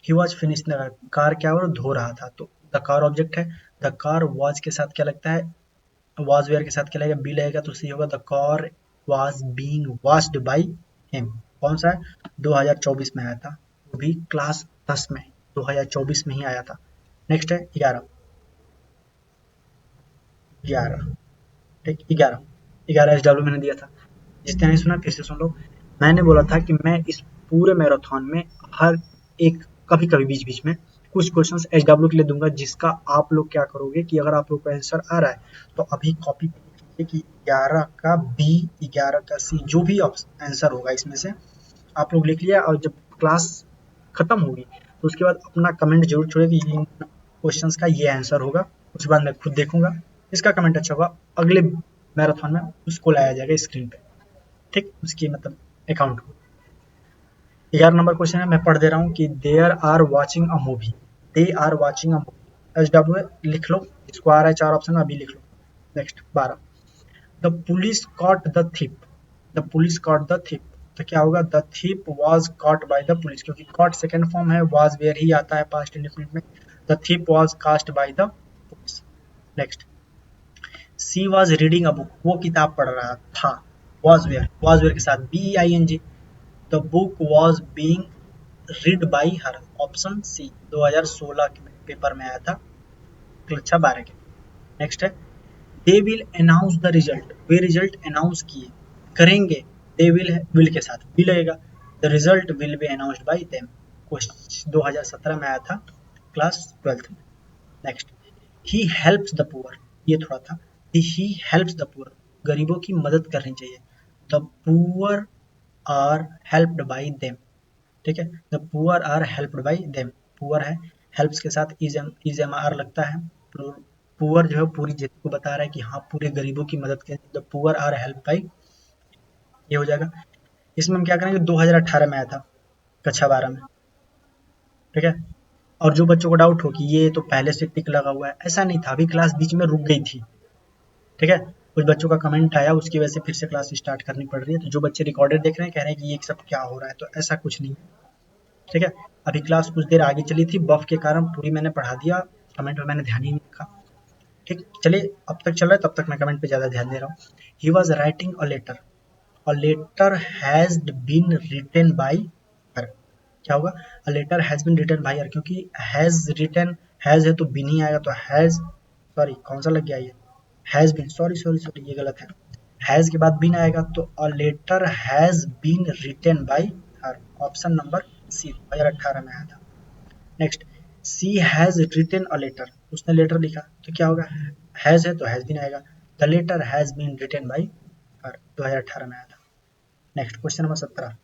He was finishing the car, क्या हो, धो रहा था, तो द कार ऑब्जेक्ट है। द कार वॉज के साथ क्या लगता है, वॉज वेयर के साथ क्या लगेगा, बी लगेगा, तो सी होगा the car was being washed by him. कौन सा है, 2024 में आया था, वो भी क्लास 10 में, 2024 में ही आया था। नेक्स्ट है 11, 11, ठीक, 11, 11 SW मैंने दिया था। जिसने नहीं सुना फिर से सुन लो। मैंने बोला था कि मैं इस पूरे मैराथन में हर एक, कभी कभी बीच बीच में कुछ क्वेश्चंस SW के लिए दूंगा, जिसका आप लोग क्या करोगे कि अगर आप लोग को आंसर आ रहा है तो अभी कॉपी पे लिख लीजिए कि 11 का बी, 11 का सी, जो भी आंसर होगा इसमें से आप लोग लिख लिया, और जब क्लास खत्म होगी तो उसके बाद अपना कमेंट जरूर छोड़िए कि इन क्वेश्चंस का ये आंसर होगा। उसके बाद मैं खुद देखूंगा, इसका कमेंट अच्छा होगा, अगले मैराथन में उसको लाया जाएगा स्क्रीन पे, ठीक, उसकी मतलब अकाउंट को। 11 नंबर क्वेश्चन है, मैं पढ़ दे रहा हूँ कि there are watching a movie, they are watching a movie, SW लिख लो, इसको आ रहा है 4 ऑप्शन अभी लिख लो। Next 12, the police caught the thief, the police caught the thief, तो क्या होगा, the thief was caught by the police, क्योंकि कॉट सेकंड फॉर्म है, वॉज वेयर ही आता है पास्ट इंडेफिनिट में, the thief was caught by the police. Next, she was reading a book, वो किताब पढ़ रहा था, वॉज वेयर के साथ BEING, the book was being read by her, option C, 2016 के पेपर में आया था, कक्षा 12 के। नेक्स्ट है, they will announce the result, way result announce किए, करेंगे, दे विल के साथ बी लगेगा, the result will be announced by them, 2017 में आया था, क्लास 12 में। Next, he helps the poor, ये थोड़ा था, ही हेल्प्स द पुअर, गरीबों की मदद करनी चाहिए, the poor are helped by them, ठीक है, the poor are helped by them, poor है, हेल्प्स के साथ इज एम आर लगता है, पुअर जो है पूरी जाति को बता रहा है कि हाँ पूरे गरीबों की मदद करें, the poor are help by, ये हो जाएगा। इसमें हम क्या करेंगे, 2018 में आया था, कक्षा 12 में, ठीक है। और जो बच्चों को डाउट हो कि ये तो पहले से टिक लगा हुआ है, ऐसा नहीं था, अभी क्लास बीच में रुक गई थी, ठीक है, कुछ बच्चों का कमेंट आया, उसकी वजह से फिर से क्लास स्टार्ट करनी पड़ रही है, तो जो बच्चे रिकॉर्डेड देख रहे हैं कह रहे हैं कि ये सब क्या हो रहा है, तो ऐसा कुछ नहीं है, ठीक है। अभी क्लास कुछ देर आगे चली थी, बफ के कारण पूरी मैंने पढ़ा दिया, कमेंट में मैंने ध्यान ही नहीं रखा, ठीक, चलिए अब तक चल रहा है, तब तक मैं कमेंट पे ज़्यादा ध्यान दे रहा हूँ। He was writing a letter has been written by her, क्या होगा, a letter has been written by her, क्योंकि हैज रिटन, हैज है तो बिन ही आएगा, तो हैज, सॉरी कौन सा लग गया ये, has been, sorry sorry sorry ये गलत है, हैज के बाद बिन आएगा, तो a letter has been written by her, option number C, 2018 में आया था। Next, she has written a letter, उसने लेटर लिखा, तो क्या होगा, हैज है तो हैज बीन आएगा, the letter has been written by her, 2018 में आया था। Next question number 17,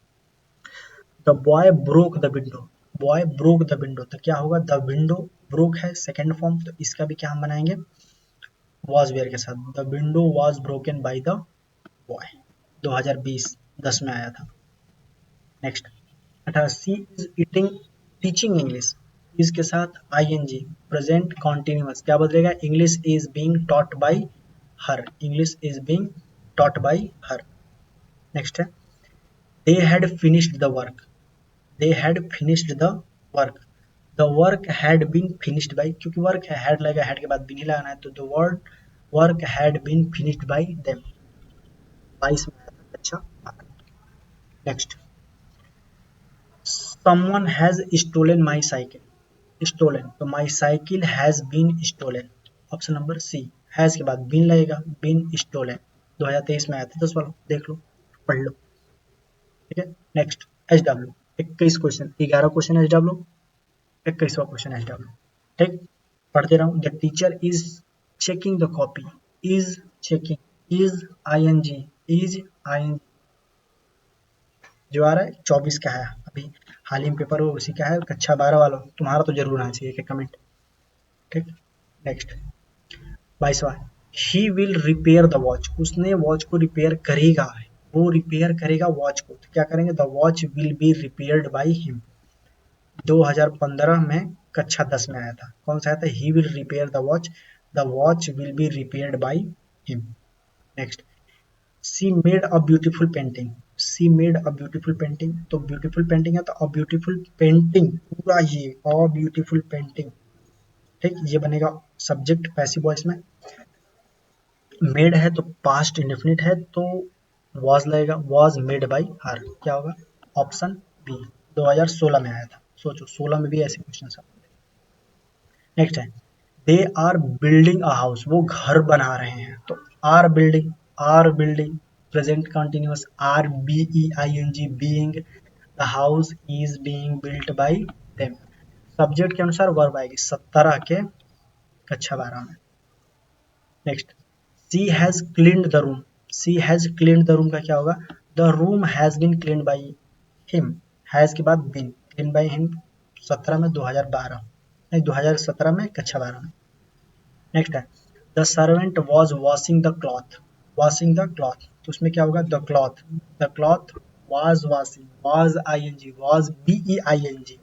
the boy broke the window, boy broke the window, तो क्या होगा, द विंडो, ब्रोक है सेकंड फॉर्म, तो इसका भी क्या हम बनाएंगे, वॉज वेयर के साथ, the window was broken by the boy, 2020 10 में आया था। Next 18, she is eating teaching English, is के साथ ING, प्रेजेंट कॉन्टिन्यूअस, क्या बदलेगा, English is being taught by her, English is being taught by her. Next है, they had finished the work, they had finished the work, the work had been finished by, क्योंकि work है, had लगेगा, had के बाद been ही लगाना है, तो the work had been finished by them, 22 में आया था, अच्छा। Next, someone has stolen my cycle, stolen, तो my cycle has been stolen, option number C, has के बाद बीन लगेगा, बीन स्टोलन, 2023 में आया था, 10 वाला देख लो, पढ़ लो, ठीक है। Next SW, 21 question, 11 question SW, 21वां क्वेश्चन SW, ठीक, पढ़ते रहो, the teacher is checking the copy, is checking, is जो आ रहा है 24 का है, अभी हाल ही में पेपर हो उसी का है, कक्षा 12 वालों, तुम्हारा तो जरूर आना चाहिए कमेंट, ठीक। नेक्स्ट 22वां, he will repair the watch, उसने वॉच को रिपेयर करेगा, वो रिपेयर करेगा वॉच को, तो क्या करेंगे, the watch will be repaired by him. 2015 में कक्षा 10 में आया था, कौन सा आया था, ही will repair the watch will be repaired by him. Next, C made a beautiful painting, C made a beautiful painting, तो ब्यूटीफुल पेंटिंग है तो अ ब्यूटीफुल पेंटिंग, पूरा ये अ ब्यूटीफुल पेंटिंग, ठीक, ये बनेगा सब्जेक्ट पैसिव वॉइस में। Made है तो पास्ट इंडेफिनिट है तो वॉज लगेगा, वॉज मेड बाई हर, क्या होगा, ऑप्शन बी। 2016 में आया था, सोचो 16 में भी ऐसे क्वेश्चन आते हैं। नेक्स्ट है, they are building a house, वो घर बना रहे हैं, तो are building present continuous, are B E I N G being, the house is being built by them. Subject के अनुसार वर्ब आएगी 17 के कक्षा 12 में। Next, she has cleaned the room, she has cleaned the room का क्या होगा, the room has been cleaned by him, has के बाद बीन, क्लीन बाई हिम 17 में, 2012 नहीं 2017 में कक्षा 12 में। नेक्स्ट है, the servant was washing the cloth, washing the cloth, तो उसमें क्या होगा, the cloth was washing, was I N G, was B E I N G,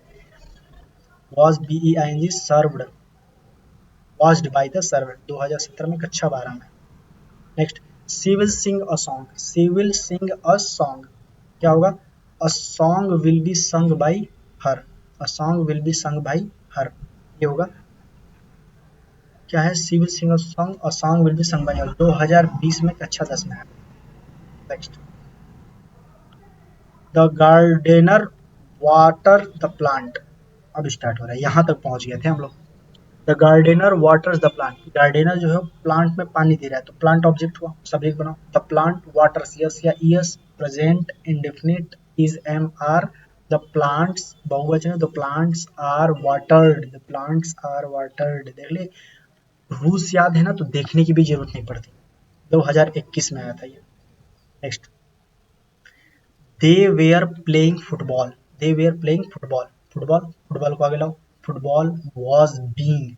was B E I N G, served washed by the servant, 2017 में कक्षा 12 में। Next, she will sing a song, she will sing a song, क्या होगा, a song will be sung by her, a song will be sung by her, ये होगा, क्या है, she will sing a song will be sung by her, 2020 में कक्षा 10 में है। Next, the gardener water the plant, अब स्टार्ट हो रहा है, यहाँ तक पहुंच गए थे हम लोग। The gardener waters the plant, gardener जो है प्लांट में पानी दे रहा है, तो प्लांट ऑब्जेक्ट हुआ, सब्जेक्ट बनाओ, द प्लांट वाटर्स, यस या ES, present indefinite is am are, the plants बहुवचन है, the plants are watered, the plants are watered, देख ले, रूल्स याद है ना तो देखने की भी जरूरत नहीं पड़ती, 2021 में आया था ये। Next, they were playing football, they were playing football, football को आगे लाओ, football was being,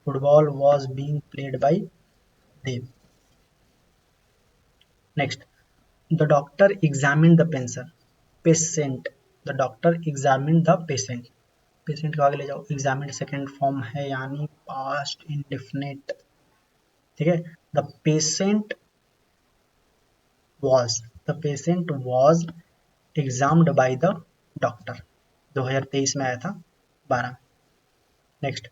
football was being played by them. Next, the doctor examine the patient, the doctor examine the patient, patient को आगे ले जाओ, examine second form है यानी past indefinite, ठीक है, the patient was, the patient was examined by the doctor, 2023 में आया था 12। Next,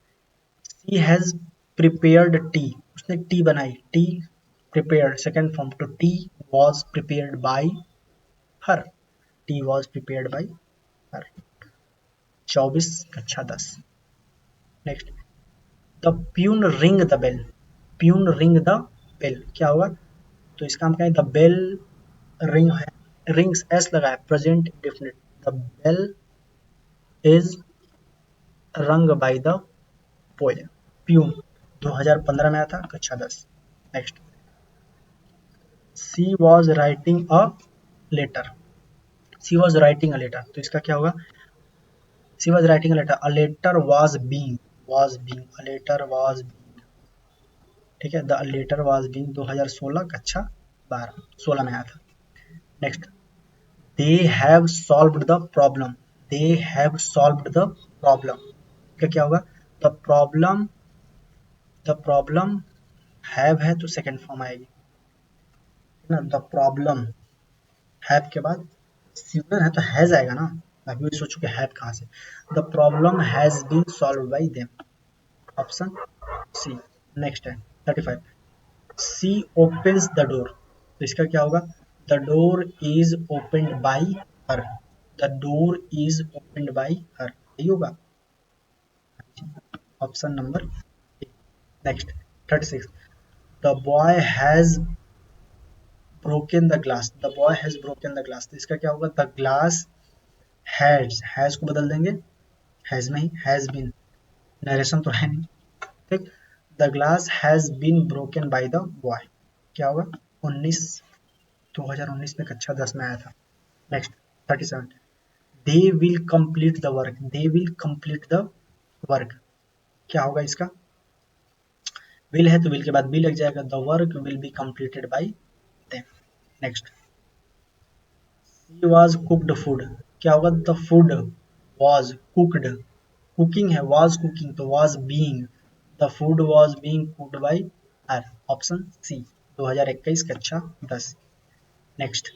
she has prepared tea, उसने टी बनाई, टी प्रिपेयर्ड सेकेंड फॉर्म, तो tea was prepared by her, tea was prepared by her, 24 कक्षा 10। Next, the peon ring the bell, peon ring the bell, क्या होगा, तो इसका हम कहें द बेल रिंग है, रिंग्स एस लगा है, present indefinite, the bell is rung by the poem, peon 2015 में आया था कक्षा 10। Next, she was writing a letter, she was writing a letter, तो इसका क्या होगा, she was writing a letter, a letter was being, a letter was being, ठीक है, द लेटर वॉज बीइंग 2016 कक्षा 12 16 में आया था। Next, they have solved the problem, they have solved the problem, का क्या होगा, द प्रॉब्लम हैव है तो सेकेंड फॉर्म आएगी ना, द प्रॉब्लम, हैव के बाद सिंगुलर है तो हैज आएगा ना, अभी भी सोचो कि हैव कहाँ से, the problem has been solve by them, option C. Next है 35, सी ओपन्स द डोर, तो इसका क्या होगा, the door is opened by her, the door is opened by her, यही होगा option number A. Next 36, the boy has broken the glass, the boy has broken the glass, तो इसका क्या होगा, द ग्लास हैज को बदल देंगे, has में ही हैज बीन, नरेशन तो है नहीं, ठीक, the glass has been broken by the boy, क्या होगा 19 2019 में कक्षा 10 में आया था। Next 37, they will complete the work, they will complete the work, क्या होगा इसका, विल है तो विल के बाद बी लग जाएगा, the work will be completed by them. Next, he was cooked food, क्या होगा? The food was cooked, cooking है, वॉज कुकिंग तो was being, the food was being cooked by her, option C 2021 कक्षा 10। Next,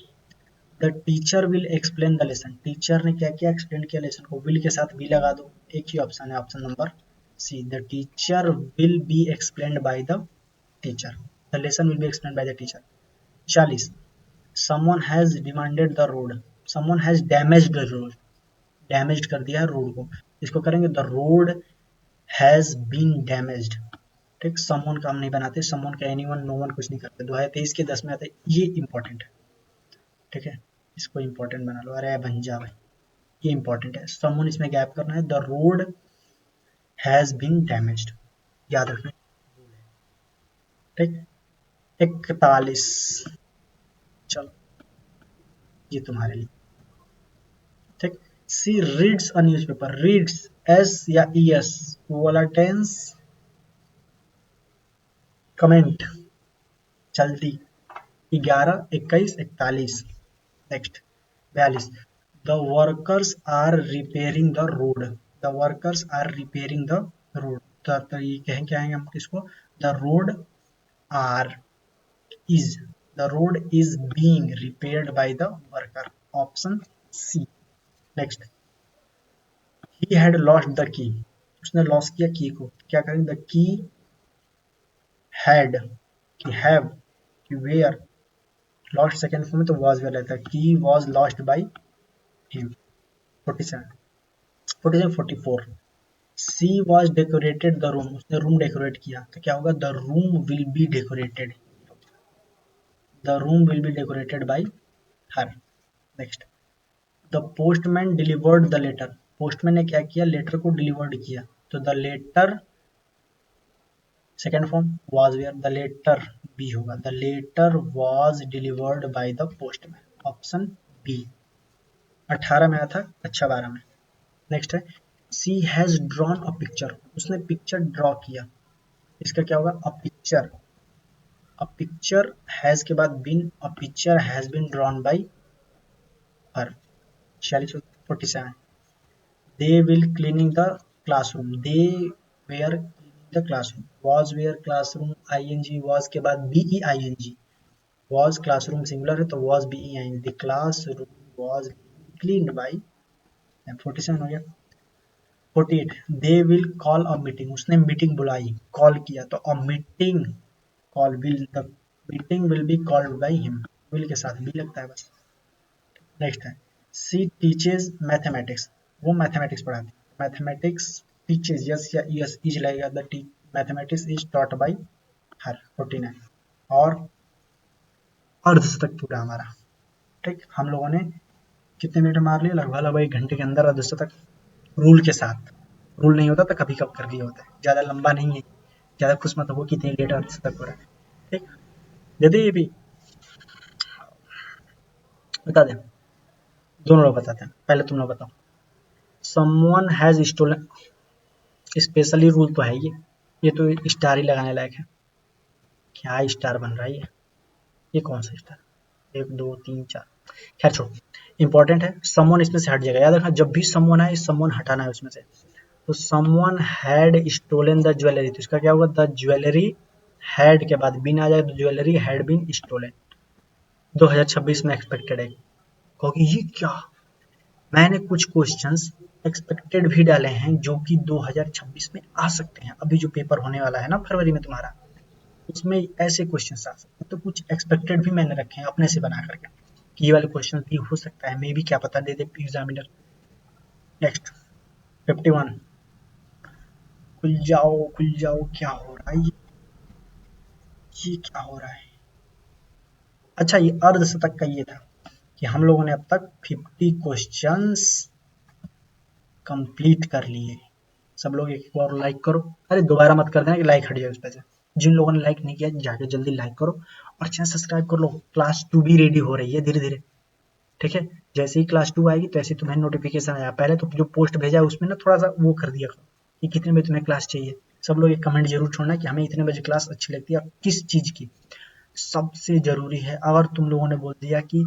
the teacher will explain the lesson, teacher ने क्या क्या explain किया lesson को, विल के साथ बी लगा दो, एक ही ऑप्शन है, option number C, the teacher will be explained by the teacher, the lesson will be explained by the teacher. 40, someone has demanded the road, someone has damaged the road, damage कर दिया है road को, इसको करेंगे the road has been damaged, ठीक, someone का हम नहीं बनाते, समवन का एनीवन नोवन कुछ नहीं करते, 2023 के 10 में आते, ये इंपॉर्टेंट है, ठीक है, इसको इंपॉर्टेंट बना लो, अरे बन जा भाई, ये इंपॉर्टेंट है, समवन इसमें गैप करना है, the road has been damaged, याद रखना, ठीक। 41, चलो ये तुम्हारे लिए, ठीक। She reads a newspaper, reads S या ई एस, वो वाला टेंस, कमेंट जल्दी, 11, 21, 41। Next 42, the workers are repairing the road, the workers are repairing the road, तो ये कहेंगे हम किसको, the road are is, the road is being repaired by the worker, option C. Next, he had lost the key, उसने loss किया की को, क्या करेंगे, द की हैड, की हैव, की वेयर, लॉस्ट सेकेंड फॉर्म में तो वॉज वेयर रहता है, key was lost by him. 47, 44, she was decorated the room, उसने रूम डेकोरेट किया, तो क्या होगा, the room will be decorated, the room will be decorated by her. Next, the postman delivered the letter, postman ने क्या किया, letter को delivered किया, तो the letter, second form was were, the letter be होगा, the letter was delivered by the postman, option B. 18 में आया था, अच्छा 12 में। नेक्स्ट है, she has drawn a picture, उसने पिक्चर ड्रॉ किया, इसका क्या होगा, a picture, a picture has के बाद been, a picture has been drawn by her. 46, 47, they will cleaning the classroom, they were cleaning the classroom, was were classroom, ING was के बाद BE ING, was classroom singular है तो was BE ING, the classroom was cleaned by, 47 हो गया। 48, they will call a meeting, उसने meeting बुलाई, call किया, तो a meeting, call will, the meeting will be called by him, will के साथ बी लगता है बस। नेक्स्ट है, सी टीचेज मैथमेटिक्स, वो मैथमेटिक्स पढ़ाती, मैथमेटिक्स टीचेज, यस या यस इज लगेगा, the mathematics is taught by हर। 49, और अर्धशतक पूरा हमारा, ठीक, हम लोगों ने कितने मिनट मार लिए, लगभग 1 घंटे के अंदर अर्धशतक, रूल के साथ, रूल नहीं होता तो कभी कब कर दिया होता है, ज़्यादा लंबा नहीं है, ज़्यादा खुश मत हो कि इतनी लेट अर्धशतक हो रहा है, ठीक। यदि ये भी बता दें, दोनों लोग बताते हैं, पहले तुम लोग बताओ, someone has stolen, specially rule तो है ये तो स्टार ही लगाने लायक है, क्या स्टार बन रहा है ये कौन सा स्टार, 1 2 3 4, खैर छोड़ो, इंपॉर्टेंट है, समवन इसमें से हट जाएगा, याद रखना जब भी समवन है समवन हटाना है उसमें से, तो someone had stolen the jewellery, तो इसका क्या होगा, द ज्वेलरी हैड के बाद बिन आ जाएगा, तो ज्वेलरी हैड बीन स्टोलन, 2026 में एक्सपेक्टेड है, क्योंकि ये क्या, मैंने कुछ क्वेश्चंस एक्सपेक्टेड भी डाले हैं जो कि 2026 में आ सकते हैं, अभी जो पेपर होने वाला है ना फरवरी में तुम्हारा, उसमें ऐसे क्वेश्चंस आ सकते हैं, तो कुछ एक्सपेक्टेड भी मैंने रखे हैं अपने से बना करके, कि ये वाले क्वेश्चन भी हो सकता है, मे भी क्या पता दे दे एग्जामिनर। नेक्स्ट 51, खुल जाओ, क्या हो रहा है ये क्या हो रहा है, अच्छा ये अर्धशतक का ये था कि हम लोगों ने अब तक 50 क्वेश्चंस कंप्लीट कर लिए, सब लोग एक बार लाइक करो, अरे दोबारा मत कर देना कि लाइक हट जाए उस पर से, जिन लोगों ने लाइक नहीं किया जाके जल्दी लाइक करो, और चैनल सब्सक्राइब कर लो, क्लास 2 भी रेडी हो रही है धीरे धीरे, ठीक है, जैसे ही क्लास 2 आएगी तो ऐसे तुम्हें नोटिफिकेशन आया, पहले तो जो पोस्ट भेजा है उसमें ना थोड़ा सा वो कर दिया कि कितने बजे तुम्हें क्लास चाहिए, सब लोग एक कमेंट जरूर छोड़ना कि हमें इतने बजे क्लास अच्छी लगती है, और किस चीज़ की, सबसे जरूरी है, अगर तुम लोगों ने बोल दिया कि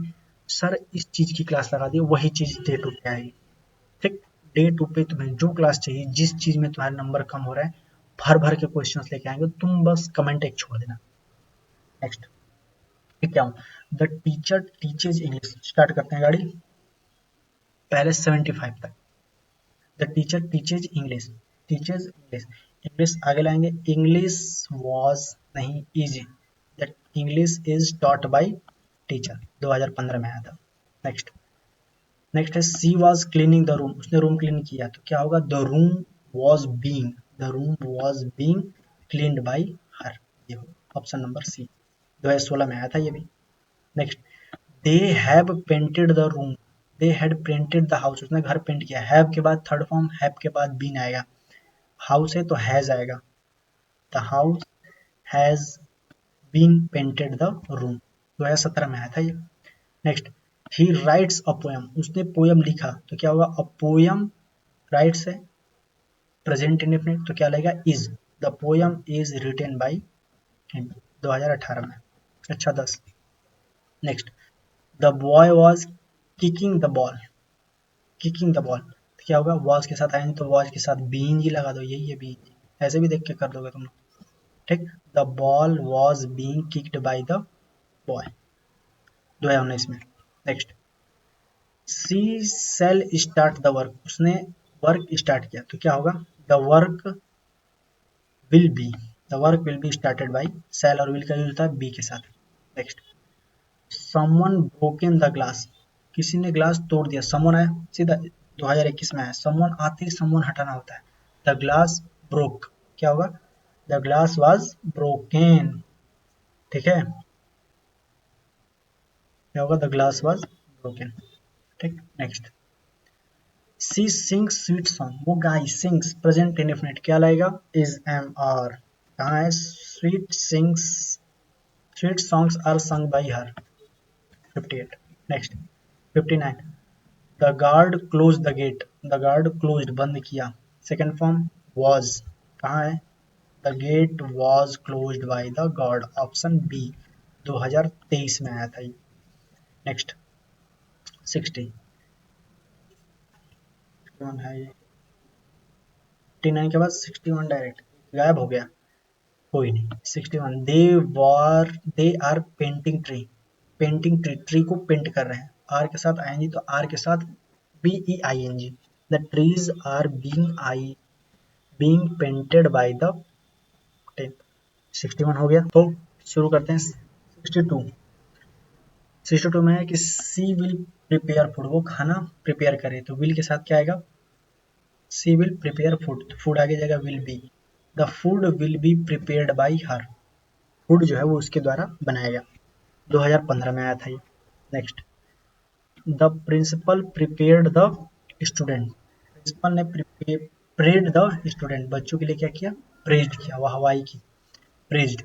सर इस चीज की क्लास लगा दी, वही चीज डे 2 पे आएगी। ठीक, डे 2 पे तुम्हें जो क्लास चाहिए, जिस चीज में तुम्हारे नंबर कम हो रहा है, भर भर के क्वेश्चंस लेके आएंगे, तुम बस कमेंट एक छोड़ देना। नेक्स्ट क्या हूँ, the teacher teaches English. Start करते हैं गाड़ी पहले 75 तक। The teacher teaches English, teaches English, English आगे लाएंगे, इंग्लिश वॉज नहीं easy, that English is taught by teacher, 2015 में आया था। नेक्स्ट नेक्स्ट है सी वॉज क्लीनिंग द रूम, उसने रूम क्लीन किया, तो क्या होगा, the room was being, the room was being cleaned by her, ये हो ऑप्शन नंबर सी, 2016 में आया था ये भी। Next they have painted the room, they had painted the house, उसने घर पेंट किया, हैव के बाद थर्ड फॉर्म, हैव के बाद बीन आएगा, हाउस है तो हैज आएगा, the house has been painted the room, 2017 में आया था ये। Next he writes a poem, उसने पोयम लिखा, तो क्या होगा, अ पोयम राइट्स है प्रेजेंट इंडेफिनिट, तो क्या लगेगा, is, the poem is written by him, 2018 में। अच्छा 10। Next the boy was kicking the ball, kicking the ball, तो क्या होगा, वॉज के साथ आएंगे तो वॉज के साथ बीइंग ही लगा दो, यही है बीइंग, ऐसे भी देख के कर दोगे तुम लोग। ठीक, the ball was being kicked by the boy, 2019 में। Next she shall start the work, उसने वर्क स्टार्ट किया, तो क्या होगा, the work will be, the work will be started by, shall और विल का यूज होता है बी के साथ। Next someone broken the glass, किसी ने ग्लास तोड़ दिया, समवन आया सीधा 2021 में आया, समवन आते ही समवन हटाना होता है, द ग्लास ब्रोक, क्या होगा, द ग्लास वाज ब्रोकन, ठीक है, क्या होगा, द ग्लास वाज ब्रोकन। ठीक, नेक्स्ट सी सिंग्स स्वीट सॉन्ग, वो गाय, सिंग्स प्रेजेंट इंडेफिनिट, क्या लाएगा, इज एम आर, कहाँ है, sweet sings, sweet songs are sung by her, 58। Next 59 the guard close the gate, the guard close बंद किया, second form was, कहाँ है, the gate was closed by the guard, option B, 2023 में आया था ये। नेक्स्ट 60 है ये, 59 के बाद 61 डायरेक्ट गायब हो गया, कोई नहीं। 61 they are painting tree, painting tree, tree को पेंट कर रहे हैं, आर के साथ आएंगे तो आर के साथ B E I N G, the trees are being painted by the ten. 61 हो गया, तो शुरू करते हैं 62। 62 में है कि सी विल प्रिपेयर फूड, वो खाना प्रिपेयर करे, तो विल के साथ क्या आएगा, सी विल प्रिपेयर फूड, तो फूड आगे जाएगा will be, the food will be prepared by her, food जो है वो उसके द्वारा बनाया गया, 2015 में आया था ये। Next the principal prepared the student, principal ने प्रेड द स्टूडेंट, बच्चों के लिए क्या किया, प्रेज्ड किया, वाहवाही की, प्रेज्ड,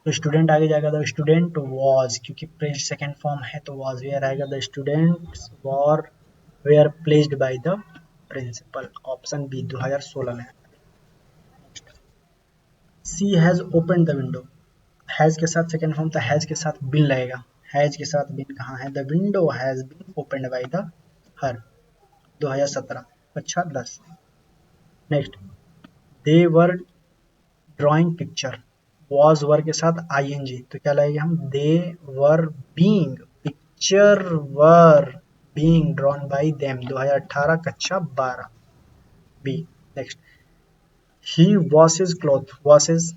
तो स्टूडेंट आगे जाएगा, द स्टूडेंट वॉज, क्योंकि प्रेज्ड सेकेंड फॉर्म है तो वॉज, वेयर आएगा, the students were were placed by the principal, option B, 2016 में। She has open the window, has के साथ सेकेंड फॉर्म था, हैज के साथ बिन लगेगा, हैज के साथ बिन कहाँ है, the window has been opened by the her, 2017। अच्छा 10। Next they were drawing picture, was were के साथ आई एन जी, तो क्या लगेगा हम, they were being, picture were being drawn by them, 2018 कक्षा 12 B. Next he washes cloth, washes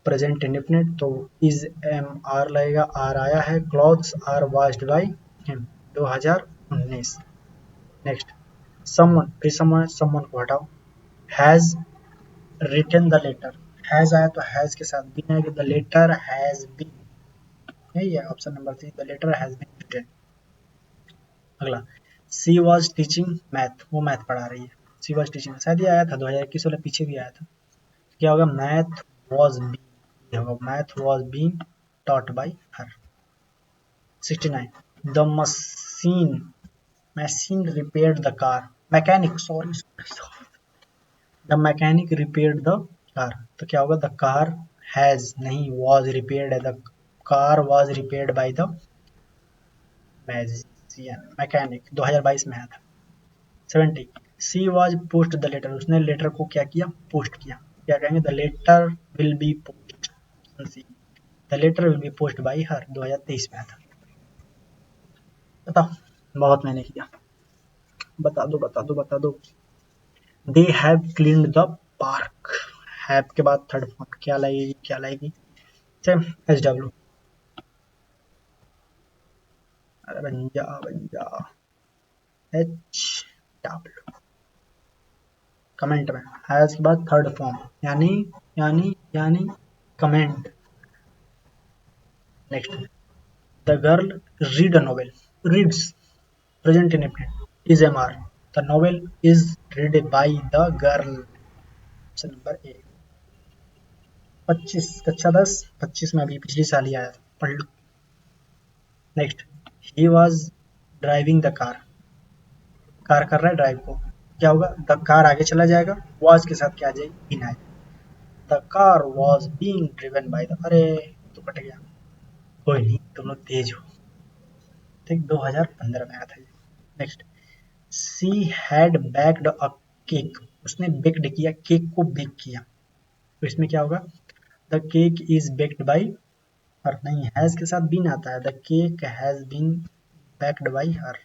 present indefinite, तो is am are लगेगा, आर आया है, clothes are washed by him, 2019। Next someone, फिर समवन, समवन को हटाओ, has written the letter, has आया तो हैज के साथ बीन आएगा, द लेटर हैज बीन, यही है option number 3, the letter has been written. अगला सी वॉज टीचिंग मैथ, वो मैथ पढ़ा रही है, सी वॉज टीचिंग, शायद ये आया था 2021 वाला, पीछे भी आया था, क्या होगा, मैथ वॉज बी, होगा math was being taught by her. 69 the machine, machine repaired the car, mechanic, sorry, the mechanic repaired the car, तो क्या होगा, द कार हैज नहीं वॉज रिपेयर्ड है, the car was repaired by the mechanician mechanic 2022 में आया था। 70 she was post the letter, उसने letter को क्या किया, पोस्ट किया। क्या कहेंगे, the letter will be post, C the letter will be post by her, 2023 में आया था। बताओ, बहुत मैंने किया, बता दो बता दो बता दो। They have cleaned the park, have के बाद थर्ड फॉर्म क्या लगेगी, क्या लगेगी, एच डब्ल्यू, अरे बन जा एच डब्ल्यू कमेंट में, हैज के बाद थर्ड फॉर्म यानी यानी comment. Next, the girl read a novel, reads present indefinite is am are, the novel is read by the girl, option number A. 25 कक्षा 10 25 में अभी पिछली साल ही आया था, पढ़ लो। Next, he was driving the car, car कर रहा है ड्राइव को, क्या होगा, द कार आगे चला जाएगा, वॉज के साथ क्या आ जाएगी, इन आ जाएगी। The car was being driven by the, अरे तो कट गया, कोई नहीं तुम लोग तेज हो, ठीक 2015 में आया था ये। Next, she had baked a cake, उसने बेक्ड किया, केक को बेक किया, तो इसमें क्या होगा, the cake is baked by her, नहीं हैज के साथ बीन आता है, the cake has been baked by her,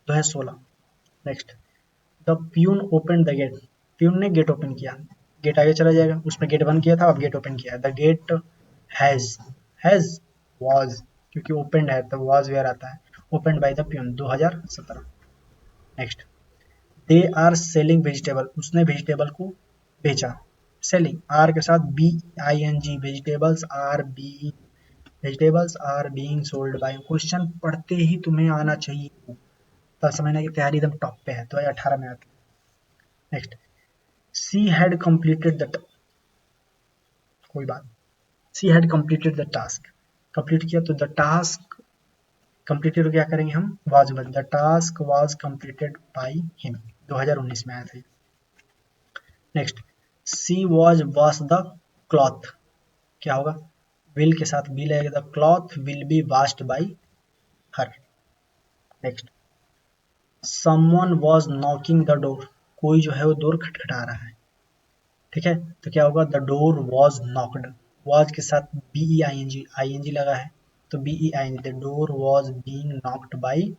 2016। Next, the peon open the gate, peon ने गेट ओपन किया, गेट आगे चला जाएगा, उसमें गेट बंद किया था, अब गेट ओपन किया, the gate has has was, क्योंकि ओपन है तो वॉज वेयर आता है, open by the peon, 2017। Next, they are selling vegetable, उसने वेजिटेबल को बेचा, सेलिंग आर के साथ B I N G, vegetables are being sold by, question पढ़ते ही तुम्हें आना चाहिए, तब समझना की तैयारी एकदम टॉप पे है, 2018 में आती। Next, she had completed the, कोई बात, she had completed the task, complete किया तो द टास्क कंप्लीटेड क्या करेंगे हम, वाज में, the task was completed by him, 2019 में आया था। Next, she was wash the cloth, क्या होगा, विल के साथ बी लगेगा, the cloth will be washed by her. Next, someone was knocking the door, कोई जो है वो डोर खटखटा रहा है, ठीक है, तो क्या होगा, the door was knocked, was के साथ बी ई आई एन जी लगा है, तो B E I N G, the door was being knocked by,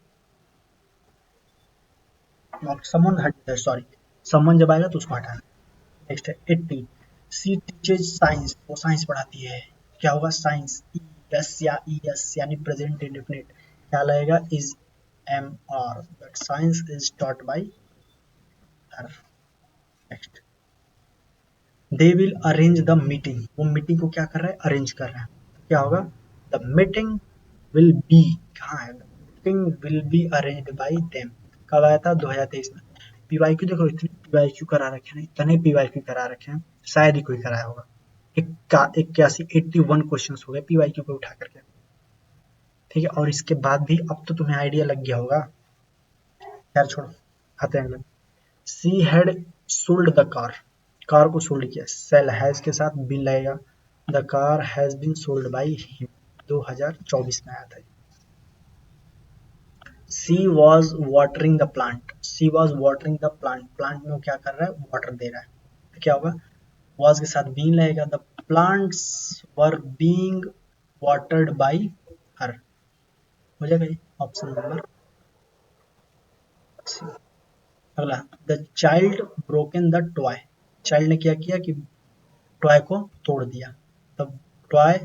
someone, sorry someone जब आएगा तो उसको हटाना। नेक्स्ट है 80, सी टीचेज साइंस, वो साइंस पढ़ाती है, क्या होगा, साइंस एस या ई एस यानी प्रेजेंट इंडेफिनिट, क्या लगेगा, is am are, but science is taught by her. Next, they will arrange the meeting, वो मीटिंग को क्या कर रहा है, अरेंज कर रहा है, क्या होगा, द मीटिंग विल बी, कहाँ है, meeting will be arranged bye them, कब आया था, 2023 में। पीवाईक्यू देखो, इतने पीवाईक्यू करा रखे हैं, इतने पीवाईक्यू करा रखे हैं, शायद ही कोई कराया होगा, 81 क्वेश्चन हो गए पीवाईक्यू पे उठा करके, ठीक है, और इसके बाद भी अब तो तुम्हें आइडिया लग गया होगा, यार छोड़ो, आते हैं अगले। She had sold the car, car को सोल्ड किया, सेल हैज के साथ बिन लगेगा, the car has been sold by him, 2024 में आया था। She was watering the plant, she was watering the plant, plant में वो क्या कर रहा है, वाटर दे रहा है, तो क्या होगा, वॉज के साथ बीन लगेगा, the plants were being watered bye हर, हो जाएगा ये ऑप्शन नंबर सी। अगला, the child broken the toy, child ने क्या किया कि टॉय को तोड़ दिया, तब टॉय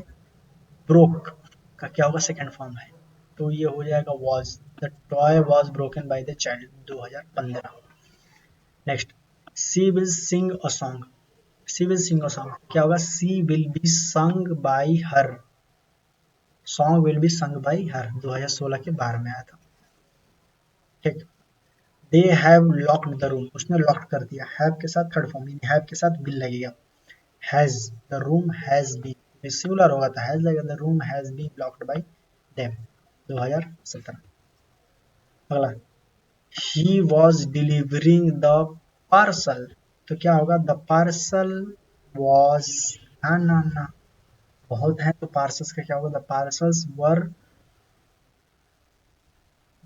ब्रोक का क्या होगा, सेकंड फॉर्म है, तो ये हो जाएगा was, the toy was broken by the child, 2015। Next, she will sing a song, she will sing a song, क्या होगा, she will be sung by her, song will be sung by her, 2016 के 12 में आया था, ठीक। They have locked the room, उसने lock कर दिया, हैव के साथ थर्ड फॉर्म, हैव के साथ बिल लगेगा, has, the room has been, similar होगा तो हैज लगेगा, the room has been locked by them, 2017। अगला, he was delivering the parcel, तो क्या होगा, द पार्सल वॉज, ना ना ना, बहुत है तो पार्सल्स का क्या होगा, द पार्सल्स वर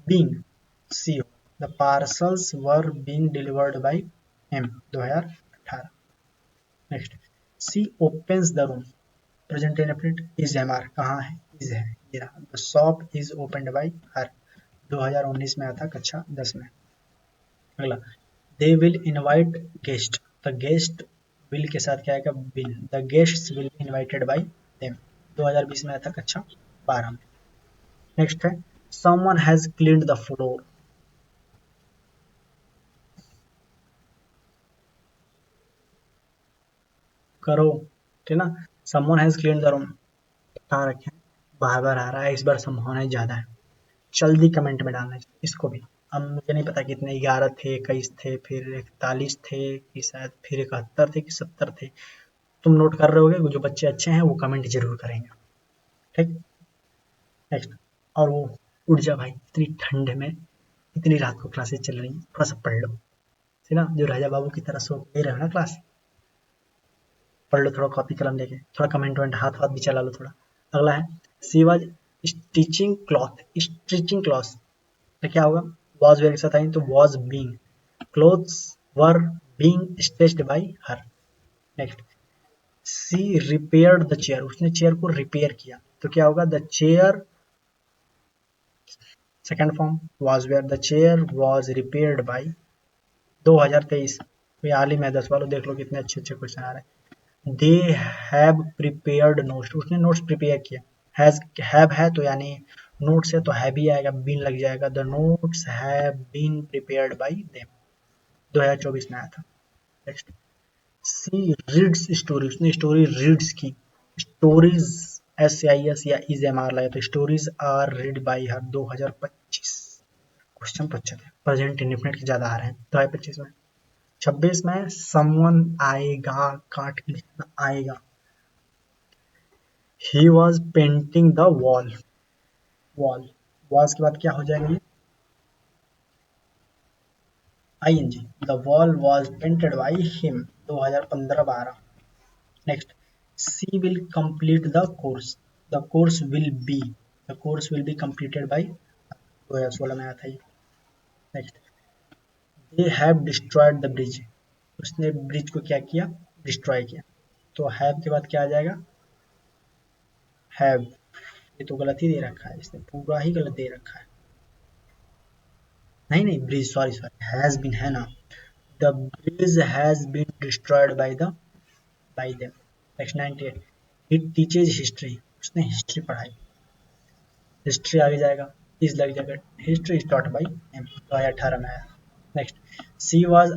बीइंग सी हो, the parcels were being delivered by him 2018। Next, she opens the room, present indefinite is am are कहाँ है, इज है, ये रहा, the shop is opened by her 2019 में आया था कक्षा 10 में। अगला, they will invite guest, the guest will के साथ क्या आएगा, will, the guests will be invited by them 2020 में आया था कक्षा 12 में। नेक्स्ट है, someone has cleaned the floor, करो, ठीक है ना, someone has cleaned the room कहाँ रखे, बार बार आ रहा है, इस बार संभावना ज्यादा है, जल्दी कमेंट में डालना चाहिए इसको भी। अब मुझे नहीं पता कितने, 11 थे, 21 थे, फिर 41 थे, कि शायद फिर 71 थे कि 70 थे, तुम नोट कर रहे होगे, जो बच्चे अच्छे हैं वो कमेंट जरूर करेंगे, ठीक। नेक्स्ट, और वो उठ जा भाई, इतनी ठंड में इतनी रात को क्लासेस चल रही हैं, थोड़ा सा पढ़ लो, है ना, जो राजा बाबू की तरह सो दे रहे हो ना क्लास, पढ़ लो थोड़ा, कॉपी कलम लेके, थोड़ा कमेंट वमेंट हाथ हाथ भी चला लो थोड़ा। अगला है, she was stitching cloth, stitching cloth, तो क्या होगा, वॉज वेयर के साथ आएंगे तो was being, clothes were being stitched by her. Next, she repaired the chair, उसने चेयर को रिपेयर किया, तो क्या होगा, the chair, second form was were, the chair was repaired by 2023, ये हाल ही में 10 वालों देख लो कितने अच्छे अच्छे क्वेश्चन आ रहे हैं। दे हैव प्रिपेयर्ड नोट्स, उसने नोट्स प्रिपेयर किया, हैव है तो यानी नोट्स है तो हैव ही आएगा, बीन लग जाएगा, the notes have been prepared by them 2024 में आया था। नेक्स्ट, सी रीड्स स्टोरी, उसने स्टोरी रीड्स की, स्टोरीज SCIS या इज एम आर लाया, तो stories are read by her 2025, question पूछे थे, प्रेजेंट इंडेफिनिट के ज्यादा आ रहे हैं 2025 में। 26 में समवन आएगा, काट के लिखना आएगा, he was painting the wall, wall, was के बाद क्या हो जाएगा ये, ING, the wall was painted by him 2015-12। Next, she will complete the course, the course will be, the course will be completed by 2016 में आया था ये। Next, they have destroyed the bridge, उसने ब्रिज को क्या किया, डिस्ट्रॉय किया, तो हैव के बाद क्या आ जाएगा, हैव, ये तो गलत ही दे रखा है, इसने पूरा ही गलत दे रखा है, नहीं नहीं bridge, sorry sorry, has been है ना, the bridge has been destroyed by them. Next 98, it teaches history, उसने हिस्ट्री पढ़ाई, हिस्ट्री आगे जाएगा, इस लग जाएगा, history is taught by him 2018 में आया। Next, she was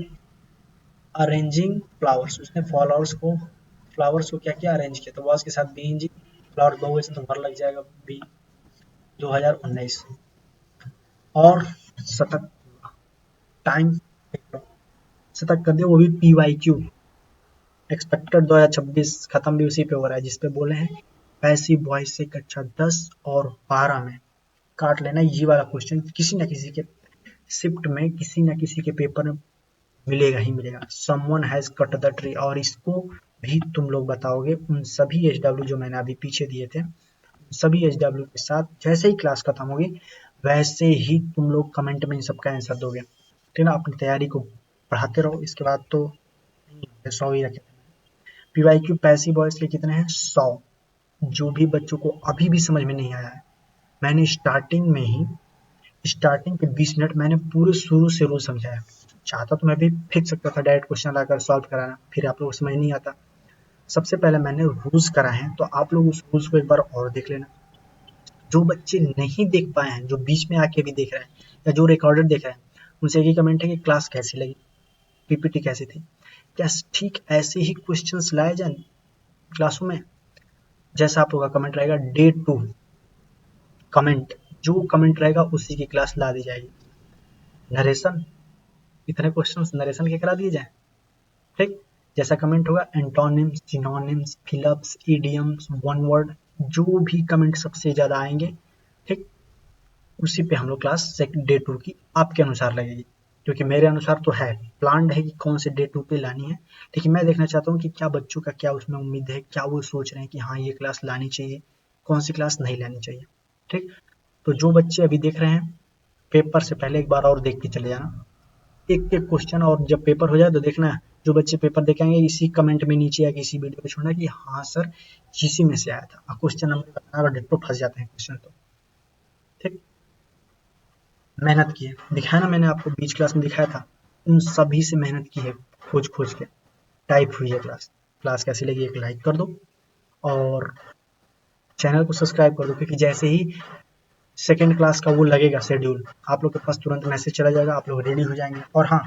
arranging flowers, उसने फ्लावर्स को क्या किया, अरेंज किया, तो वाज के साथ बी जी, फ्लावर्स बहु से तो भर लग जाएगा बी 2019। और शतक, टाइम शतक कर दिया, वो भी PYQ एक्सपेक्टेड 2026, खत्म भी उसी पे हो रहा है जिसपे बोले हैं पैसिव वॉइस से कक्षा 10 और 12 में काट लेना, ये वाला क्वेश्चन किसी न किसी के शिफ्ट में, किसी न किसी के पेपर में मिलेगा ही मिलेगा। Someone has cut the tree, और इसको भी तुम लोग बताओगे उन सभी HW जो मैंने अभी पीछे दिए थे, सभी HW के साथ जैसे ही क्लास खत्म होगी वैसे ही तुम लोग कमेंट में इन सबका आंसर दोगे, ठीक है ना, अपनी तैयारी को बढ़ाते रहो, इसके बाद तो 100 ही रखे। PYQ पैसिव वॉइस के कितने हैं, 100, जो भी बच्चों को अभी भी समझ में नहीं आया है, मैंने स्टार्टिंग के 20 मिनट मैंने पूरे शुरू से रूल समझाया, चाहता तो मैं भी फेंक सकता था डायरेक्ट क्वेश्चन लाकर सॉल्व कराना, फिर आप लोग को समझ नहीं आता, सबसे पहले मैंने रूल्स कराए हैं, तो आप लोग उस रूल्स को एक बार और देख लेना। जो बच्चे नहीं देख पाए हैं, जो बीच में आके भी देख रहे हैं या जो रिकॉर्डेड देख रहे हैं, उनसे एक ही कमेंट है कि क्लास कैसी लगी, PPT कैसी थी, क्या ठीक ऐसे ही क्वेश्चंस लाए जाए क्लासों में, जैसा आप लोग का कमेंट रहेगा डे 2 कमेंट, जो कमेंट रहेगा उसी की क्लास ला दी जाएगी। नरेशन, इतने क्वेश्चंस नरेशन के करा दिए जाए, ठीक, जैसा कमेंट होगा antonyms, synonyms, fill-ups, idioms, one word, जो भी कमेंट सबसे ज्यादा आएंगे, ठीक, उसी पे हम लोग क्लास डे 2 की आपके अनुसार लगेगी, क्योंकि मेरे अनुसार तो है प्लान्ड है कि कौन से डे 2 पे लानी है, लेकिन मैं देखना चाहता हूँ कि क्या बच्चों का क्या उसमें उम्मीद है, क्या वो सोच रहे हैं कि हाँ ये क्लास लानी चाहिए, कौन सी क्लास नहीं लानी चाहिए, ठीक। तो जो बच्चे अभी देख रहे हैं पेपर से पहले एक बार और देख के चले जाना एक एक क्वेश्चन, और जब पेपर हो जाए तो देखना जो बच्चे पेपर देके आएंगे इसी कमेंट में नीचे या किसी वीडियो पे छोड़ना कि हाँ सर इसी में से आया था, और क्वेश्चन नंबर बताना और डिट्टो फंस जाते हैं क्वेश्चन। तो ठीक, मेहनत की है, दिखाया ना मैंने आपको बीच क्लास में दिखाया था, उन सभी से मेहनत की है, खोज खोज के टाइप हुई है क्लास। क्लास कैसी लगी एक लाइक कर दो और चैनल को सब्सक्राइब कर दो, क्योंकि जैसे ही सेकेंड क्लास का वो लगेगा शेड्यूल, आप लोग के पास तुरंत मैसेज चला जाएगा, आप लोग रेडी हो जाएंगे। और हाँ,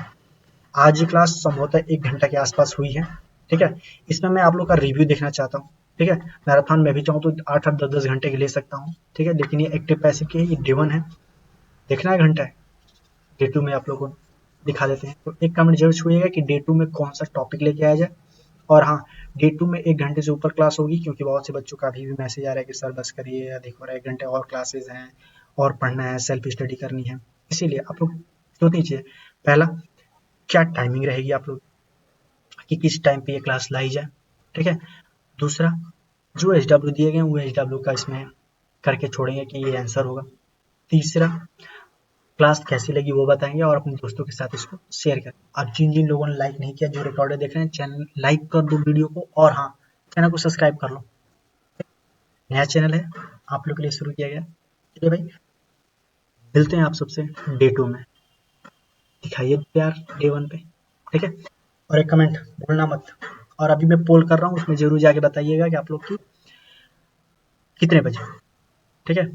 आज ही क्लास संभवतः 1 घंटा के आसपास हुई है, ठीक है। इसमें मैं आप लोग का रिव्यू देखना चाहता हूँ, ठीक है। मैराथन में भी चाहूँ तो 8-8 10-10 घंटे के ले सकता हूँ, ठीक है, लेकिन ये एक्टिव पैसिव की है, ये डे 1 है, देखना है घंटा है। डे 2 में आप लोग को दिखा देते हैं। तो एक कमेंट जरूर छूइएगा कि डे 2 में कौन सा टॉपिक लेके आया जाए। और हाँ, डे 2 में 1 घंटे से ऊपर क्लास होगी, क्योंकि बहुत से बच्चों का अभी भी मैसेज आ रहा है कि सर बस करिए, या देखो रहा 1 घंटे और क्लासेस हैं और पढ़ना है, सेल्फ स्टडी करनी है। इसीलिए आप लोग दो तीन चीज़ें, पहला क्या टाइमिंग रहेगी आप लोग कि किस टाइम पे ये क्लास लाई जाए, ठीक है। दूसरा, जो एच दिए गए वो एच का इसमें करके छोड़ेंगे कि ये आंसर होगा। तीसरा, क्लास कैसी लगी वो बताएंगे और अपने दोस्तों के साथ इसको शेयर करें। अब जिन जिन लोगों ने लाइक नहीं किया, जो रिकॉर्डेड देख रहे हैं, चैनल लाइक कर दो वीडियो को, और हाँ चैनल को सब्सक्राइब कर लो, नया चैनल है आप लोग के लिए शुरू किया गया। चलिए भाई, मिलते हैं आप सबसे डे 2 में, दिखाइए प्यार डे 1 पे, ठीक है। और एक कमेंट भूलना मत, और अभी मैं पोल कर रहा हूँ उसमें जरूर जाके बताइएगा कि आप लोग की कितने बजे, ठीक है।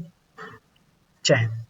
जय हिंद।